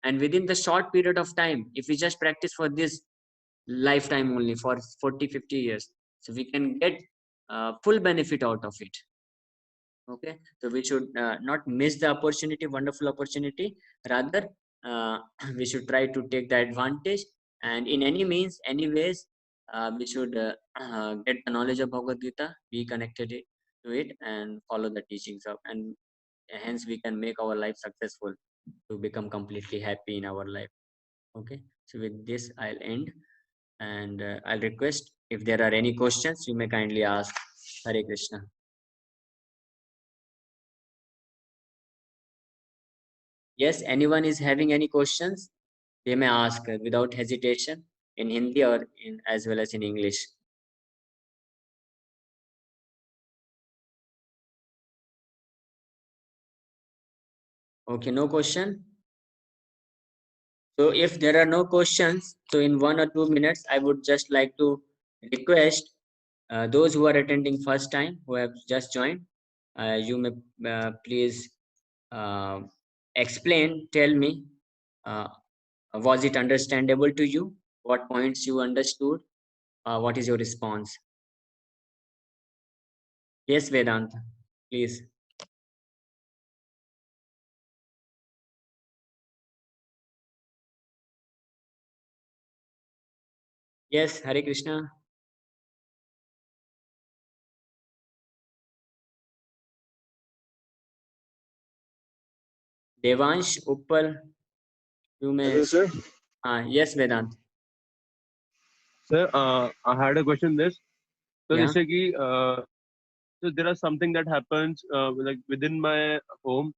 And within the short period of time, if we just practice for this lifetime only for 40, 50 years, so we can get full benefit out of it. Okay, so we should not miss the opportunity, wonderful opportunity. Rather, we should try to take the advantage, and in any means, any ways, we should get the knowledge of Bhagavad Gita, be connected to it, and follow the teachings of, and hence we can make our life successful to become completely happy in our life. Okay, so with this, I'll end, and I'll request if there are any questions, you may kindly ask. Hare Krishna. Yes, anyone is having any questions, they may ask without hesitation in Hindi or in as well as in English. Okay, no question. So if there are no questions, so in 1 or 2 minutes, I would just like to request those who are attending first time, who have just joined, you may please uh, explain, tell me, was it understandable to you? What points you understood? What is your response? Yes, Vedanta, please. Yes, Hare Krishna. Devansh Uppal, you may. Hello, sir. Yes, Vedant. Sir, I had a question. This so Yeah. जैसे कि so there are something that happens like within my home,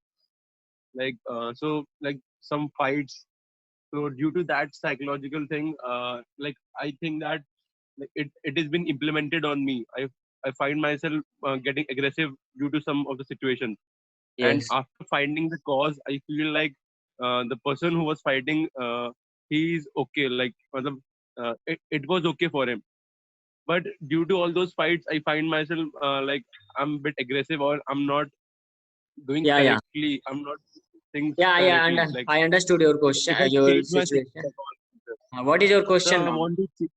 like like some fights. So due to that psychological thing, like I think that like, it has been implemented on me. I find myself getting aggressive due to some of the situations. And Yes. after finding the cause, I feel like the person who was fighting, he's okay. Like it was okay for him. But due to all those fights, I find myself like I'm a bit aggressive or I'm not. doing Yeah, yeah, correctly. I'm not doing things yeah, yeah. correctly. And Like I understood your question, if I your change my situation. things, What is your so question I now? want to.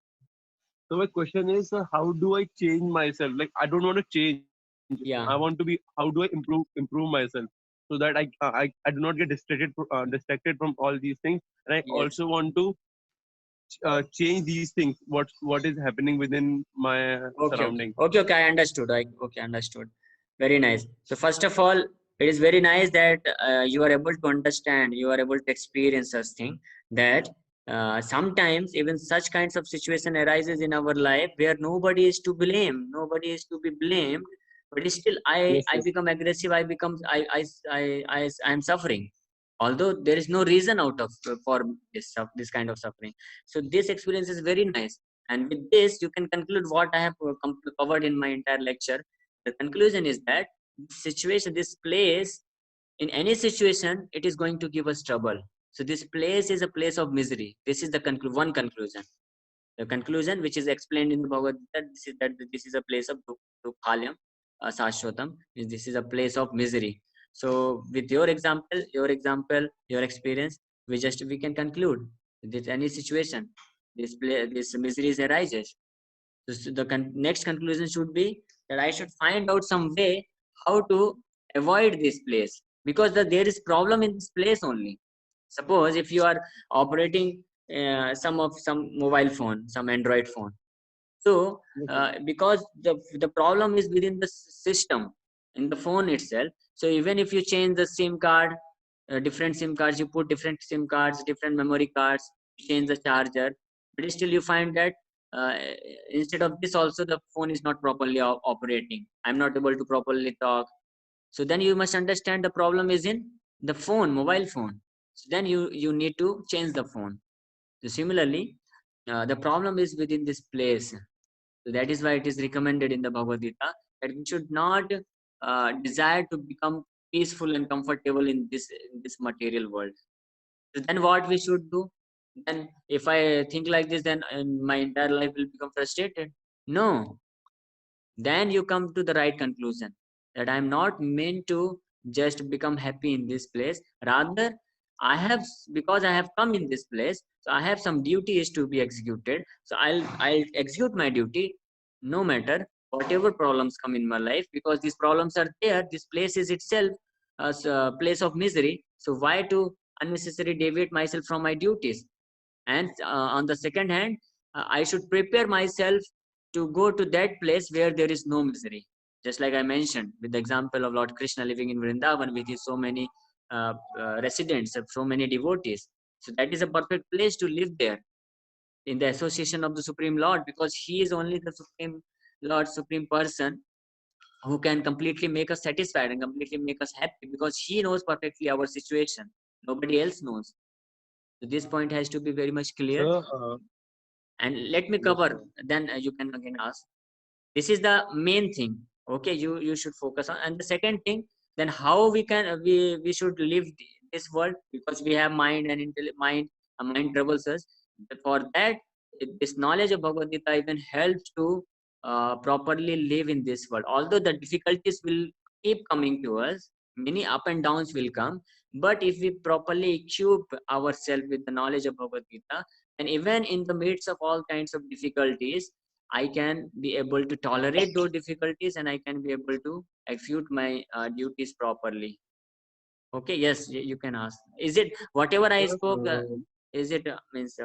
So my question is, how do I change myself? Like I don't want to change. I Yeah. want to be. How do I improve myself so that I do not get distracted from all these things, and I Yes. also want to change these things. What is happening within my Okay, okay, surrounding? okay, okay. I understood. Okay, understood. Very nice. So first of all, it is very nice that you are able to understand, you are able to experience such thing that sometimes even such kinds of situation arises in our life where nobody is to blame, nobody is to be blamed, but still Yes, I yes, become aggressive. I become I am suffering, although there is no reason out of for this kind of suffering. So this experience is very nice, and with this, you can conclude what I have covered in my entire lecture. The conclusion is that this situation, this place, in any situation, it is going to give us trouble. So this place is a place of misery. This is the one conclusion. The conclusion, which is explained in the Bhagavad Gita, this is a place of dukhalyam, sashwatam. This is a place of misery. So with your experience, we can conclude that any situation, this misery arises. So the next conclusion should be that I should find out some way how to avoid this place, because there is problem in this place only. Suppose if you are operating some mobile phone, some Android phone. So yes, because the problem is within the system in the phone itself. So even if you change the SIM card, different SIM cards, you put different SIM cards, different memory cards, you change the charger, but still you find that uh, instead of this also the phone is not properly operating. I'm not able to properly talk. So then you must understand the problem is in the phone, mobile phone. So then you need to change the phone. So similarly, the problem is within this place. So that is why it is recommended in the Bhagavad Gita that we should not desire to become peaceful and comfortable in this material world. So then what we should do? Then if I think like this, then my entire life will become frustrated. No, then you come to the right conclusion that I'm not meant to just become happy in this place. Rather, because I have come in this place, so I have some duties to be executed. So I'll execute my duty no matter whatever problems come in my life, because these problems are there. This place is itself a place of misery. So why to unnecessarily deviate myself from my duties? And on the second hand, I should prepare myself to go to that place where there is no misery, just like I mentioned with the example of Lord Krishna living in Vrindavan with his so many residents, so many devotees. So that is a perfect place to live there in the association of the Supreme Lord, because he is only the Supreme Lord, Supreme person, who can completely make us satisfied and completely make us happy, because he knows perfectly our situation. Nobody else knows. So this point has to be very much clear. sir. And let me Yes, cover, sir. then you can again ask. This is the main thing. Okay, you should focus on. And the second thing, then how we can we should live this world, because we have mind and mind, mind troubles us. For that, this knowledge of Bhagavad Gita even helps to properly live in this world. Although the difficulties will keep coming to us, many up and downs will come, but if we properly equip ourselves with the knowledge of Bhagavad Gita, and even in the midst of all kinds of difficulties, I can be able to tolerate those difficulties, and I can be able to execute my duties properly. Okay, yes, you can ask. Is it whatever I Sir, spoke? Is it means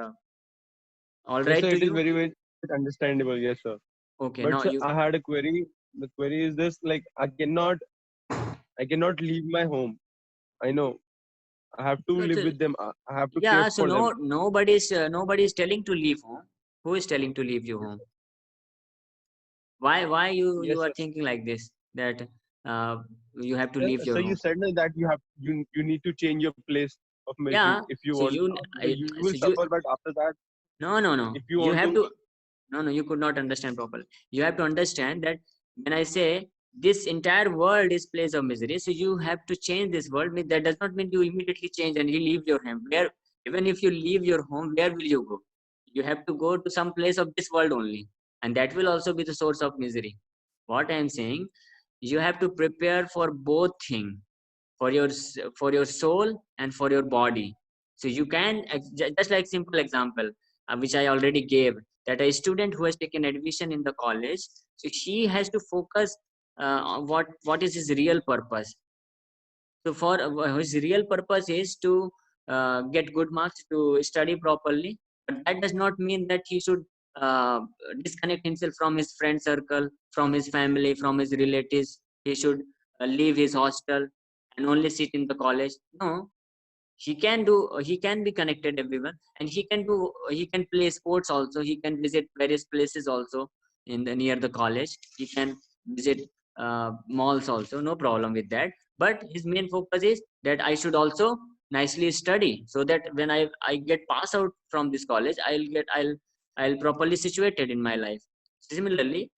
all yes, right sir. to It is you? very understandable. Yes, sir. Okay, But now sir, you. I had a query. The query is this: like, I cannot leave my home. I know I have to No, live with them. I have to care yeah. So for them. nobody's telling to leave home. Who is telling to leave you Yes, home? sir. Why you Yes, are sir. thinking like this, that uh, you have to Yes, leave so your you home? said like that you need to change your place of misery Yeah. if you So want. You will so you suffer, but after that, no. if you You want have to, to. No, you could not understand properly. You have to understand that when I say this entire world is place of misery, so you have to change this world. That does not mean you immediately change and you leave your home. Where, even if you leave your home, where will you go? You have to go to some place of this world only, and that will also be the source of misery. What I am saying, you have to prepare for both things. for your soul and for your body. So you can just like simple example which I already gave, that a student who has taken admission in the college, so she has to focus on what is his real purpose. So for his real purpose is to get good marks, to study properly. But that does not mean that he should uh, disconnect himself from his friend circle, from his family, from his relatives. He should leave his hostel and only sit in the college. No, he can be connected everyone, and he can play sports also. He can visit various places also in the near the college. He can visit malls also, no problem with that. But his main focus is that I should also nicely study, so that when I get pass out from this college, I'll properly situated in my life. Similarly,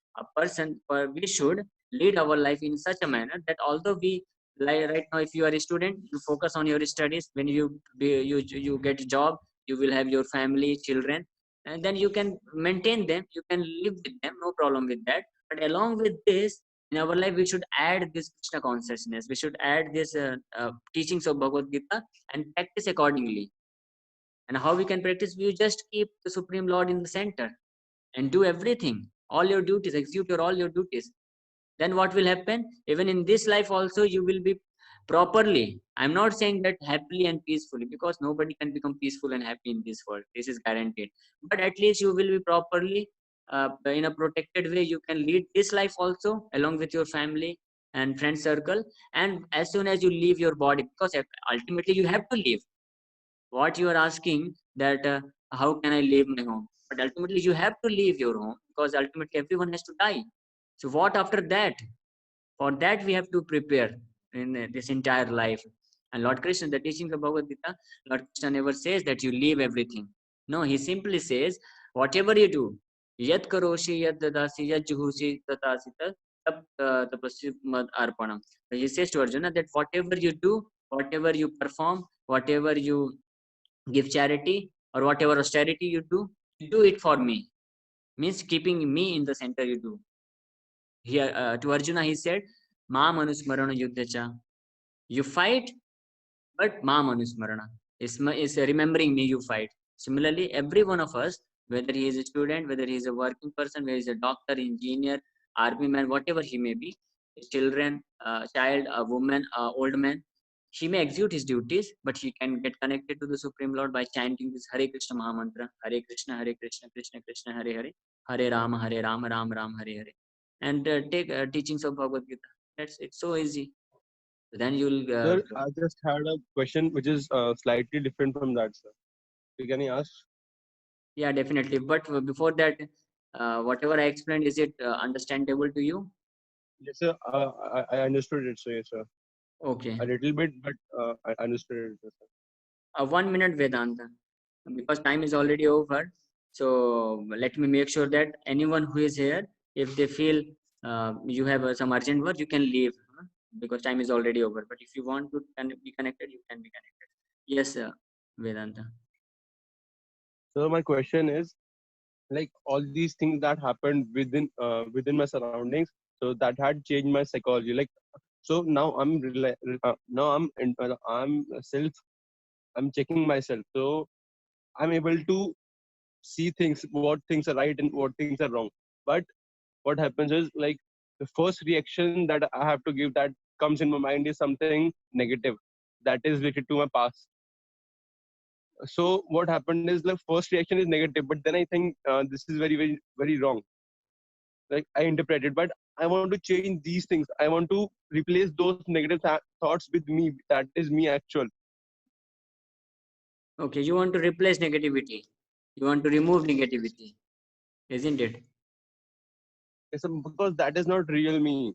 we should lead our life in such a manner that although we, like right now, if you are a student, you focus on your studies. When you get a job, you will have your family, children, and then you can maintain them, you can live with them, no problem with that. But along with this, in our life, we should add this Krishna consciousness. We should add this teachings of Bhagavad Gita and practice accordingly. And how we can practice? You just keep the Supreme Lord in the center and do everything, all your duties, execute all your duties. Then what will happen? Even in this life also, you will be properly, I'm not saying that happily and peacefully, because nobody can become peaceful and happy in this world, this is guaranteed. But at least you will be properly in a protected way. You can lead this life also along with your family and friend circle. And as soon as you leave your body, because ultimately you have to leave. What you are asking, that how can I leave my home? But ultimately you have to leave your home, because ultimately everyone has to die. So what after that? For that we have to prepare in this entire life. And Lord Krishna, the teaching of Bhagavad Gita, Lord Krishna never says that you leave everything. No, he simply says, whatever you do, yat karoshi yat dadasi yat juhusi tatasi tap tapasya mad arpanam. He says to Arjuna that whatever you do, whatever you perform, whatever you give charity, or whatever austerity you do it for me. Means keeping me in the center you do. Here to Arjuna he said, Ma manusmarana yuddhacha. You fight, but Ma manusmarana is remembering me, you fight. Similarly, every one of us, whether he is a student, whether he is a working person, whether he is a doctor, engineer, army man, whatever he may be, a children, a child, a woman, a old man, he may execute his duties, but he can get connected to the Supreme Lord by chanting this Hare Krishna Mahamantra, Hare Krishna, Krishna Krishna, Hare Hare, Hare Rama, Ram Ram, Hare Hare, and take teachings of Bhagavad Gita. That's it. So easy. Then you'll. Sir, I just had a question which is slightly different from that, sir. Can I ask? Yeah, definitely. But before that, whatever I explained, is it understandable to you? Yes, sir. I understood it, sir. Yes, sir. Okay. A little bit, but I understood it, sir. 1 minute Vedanta, because time is already over. So let me make sure that anyone who is here, if they feel you have some urgent work, you can leave, because time is already over. But if you want to be connected, you can be connected. Yes, Vedanta. So my question is, like all these things that happened within my surroundings, so that had changed my psychology. Like so now now I'm self. I'm checking myself. So I'm able to see things, what things are right and what things are wrong. But what happens is like the first reaction that I have to give that comes in my mind is something negative that is related to my past. So what happened is the first reaction is negative, but then I think this is very wrong. Like I interpret it, but I want to change these things. I want to replace those negative thoughts with me. That is me actual. Okay, you want to replace negativity. You want to remove negativity, isn't it? Because that is not real me.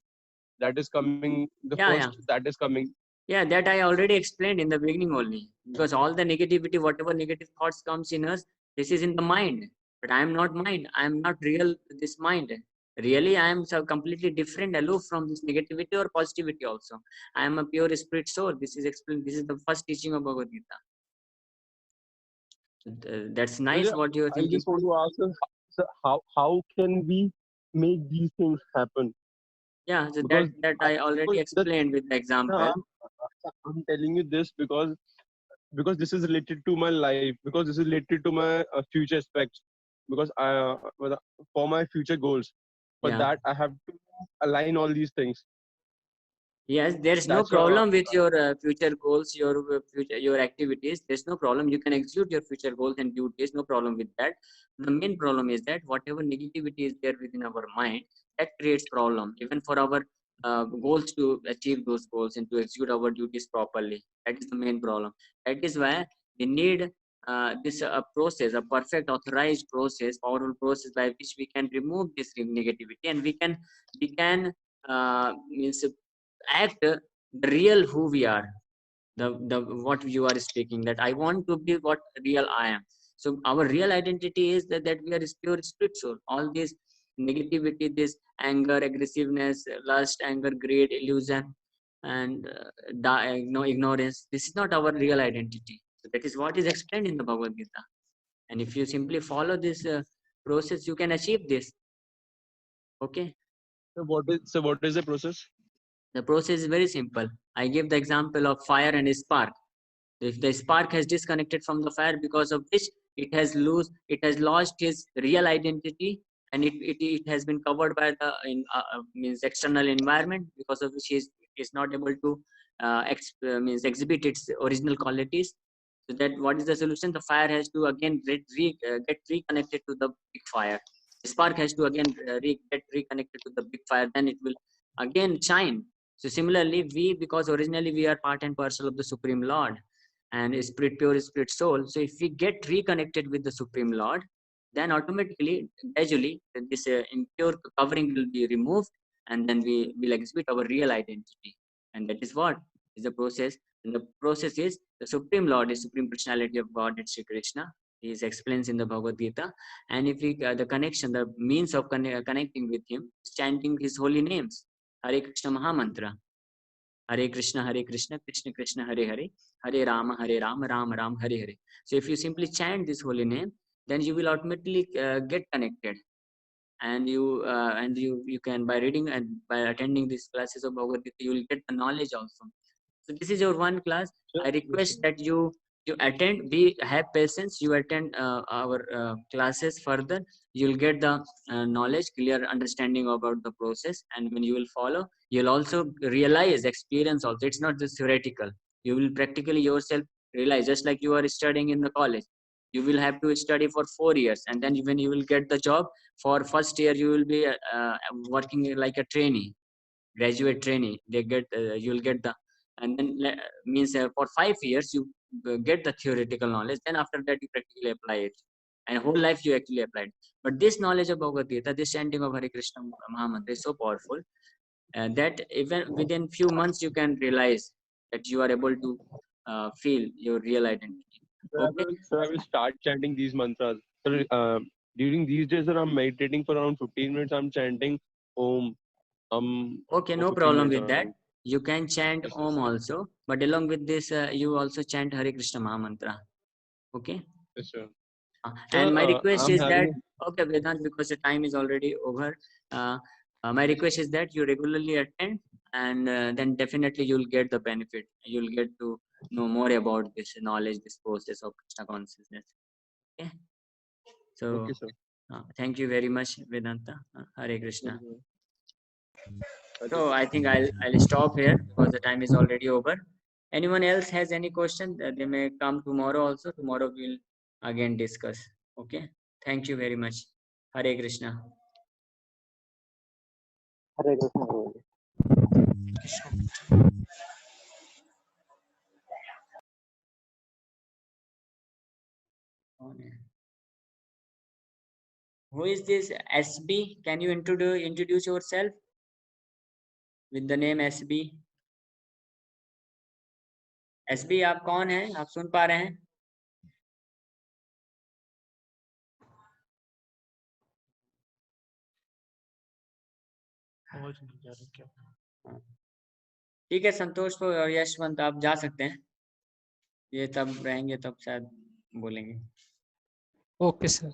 That is coming. The Yeah, first yeah. that is coming. Yeah, that I already explained in the beginning only. Because all the negativity, whatever negative thoughts comes in us, this is in the mind. But I am not mind. I am not real this mind. Really, I am so completely different, aloof from this negativity or positivity also. I am a pure spirit soul. This is explained. This is the first teaching of Bhagavad Gita. That's So nice yeah, what you are I thinking. just want to ask, sir, how can we make these things happen? Yeah, so Because that I already explained with the no, example. I'm telling you this because this is related to my life, because this is related to my future aspects, because for my future goals, for Yeah. that I have to align all these things. Yes, there's no That's why problem with your future goals, your activities. There's no problem. You can execute your future goals and duties. No problem with that. The main problem is that whatever negativity is there within our mind, that creates problem even for our goals to achieve those goals and to execute our duties properly. That is the main problem. That is why we need this process, a perfect authorized process, powerful process by which we can remove this negativity and we can means act the real who we are, the what you are speaking, that I want to be what real I am. So our real identity is that we are pure spiritual. All this negativity, this anger, aggressiveness, lust, anger, greed, illusion, and ignorance, this is not our real identity. So that is what is explained in the Bhagavad Gita, and if you simply follow this process, you can achieve this. Okay. what is the process? The process is very simple. I give the example of fire and a spark. If the spark has disconnected from the fire, because of which it has lost its real identity, and it has been covered by the means external environment, because of which is not able to means exhibit its original qualities. So that what is the solution? The fire has to again get reconnected to the big fire. The spark has to again get reconnected to the big fire. Then it will again shine. So similarly, because originally we are part and parcel of the Supreme Lord, and spirit, pure spirit soul. So if we get reconnected with the Supreme Lord, then automatically, gradually, this impure covering will be removed, and then we will exhibit our real identity. And that is what is the process. And the process is the Supreme Lord is Supreme Personality of God, it's Shri Krishna. He is explains in the Bhagavad Gita. And if we the connection, the means of connecting with him is chanting his holy names, Hare Krishna Mahamantra. Hare Krishna, Krishna Krishna, Hare Hare, Hare Rama, Rama Rama, Hare Hare. So if you simply chant this holy name, then you will automatically get connected, and you can, by reading and by attending these classes of Bhagavad Gita, you will get the knowledge also. So this is your one class. Sure, I request that you attend. Be have patience. You attend our classes further. You'll get the knowledge, clear understanding about the process, and when you will follow, you'll also realize, experience also. It's not just theoretical. You will practically yourself realize, just like you are studying in the college. You will have to study for 4 years, and then when you will get the job, for first year you will be working like a trainee, graduate trainee. They get you'll get the, and then means for 5 years you get the theoretical knowledge. Then after that you practically apply it, and whole life you actually applied. But this knowledge of Bhagavad Gita, this chanting of Hare Krishna Mahamantra is so powerful that even within few months you can realize that you are able to feel your real identity. Okay. I will start chanting these mantras. So, during these days that I'm meditating for around 15 minutes, I'm chanting Om Okay, for no 15 problem minutes with that. around. You can chant Yes, Om also, but along with this, you also chant Hare Krishna Mahamantra. Okay. yes, sir. And Sir, my request I'm is that, having okay, Vedant, because the time is already over, my request is that you regularly attend, and then definitely you'll get the benefit. You'll get to know more about this knowledge, this process of Krishna consciousness. Okay. okay, So, sir. thank you very much, Vedanta. Hare Yes, Krishna. sir. So I think I'll stop here because the time is already over. Anyone else has any question? They may come tomorrow also. Tomorrow we'll again discuss. Okay. Thank you very much. Hare Krishna. Hare Krishna Guruji. Who is this SB? Can you introduce yourself with the name SB? SB आप कौन हैं? आप सुन पा रहे हैं? ठीक है, संतोष और यशवंत आप जा सकते हैं. ये तब रहेंगे तब शायद बोलेंगे. Okay sir.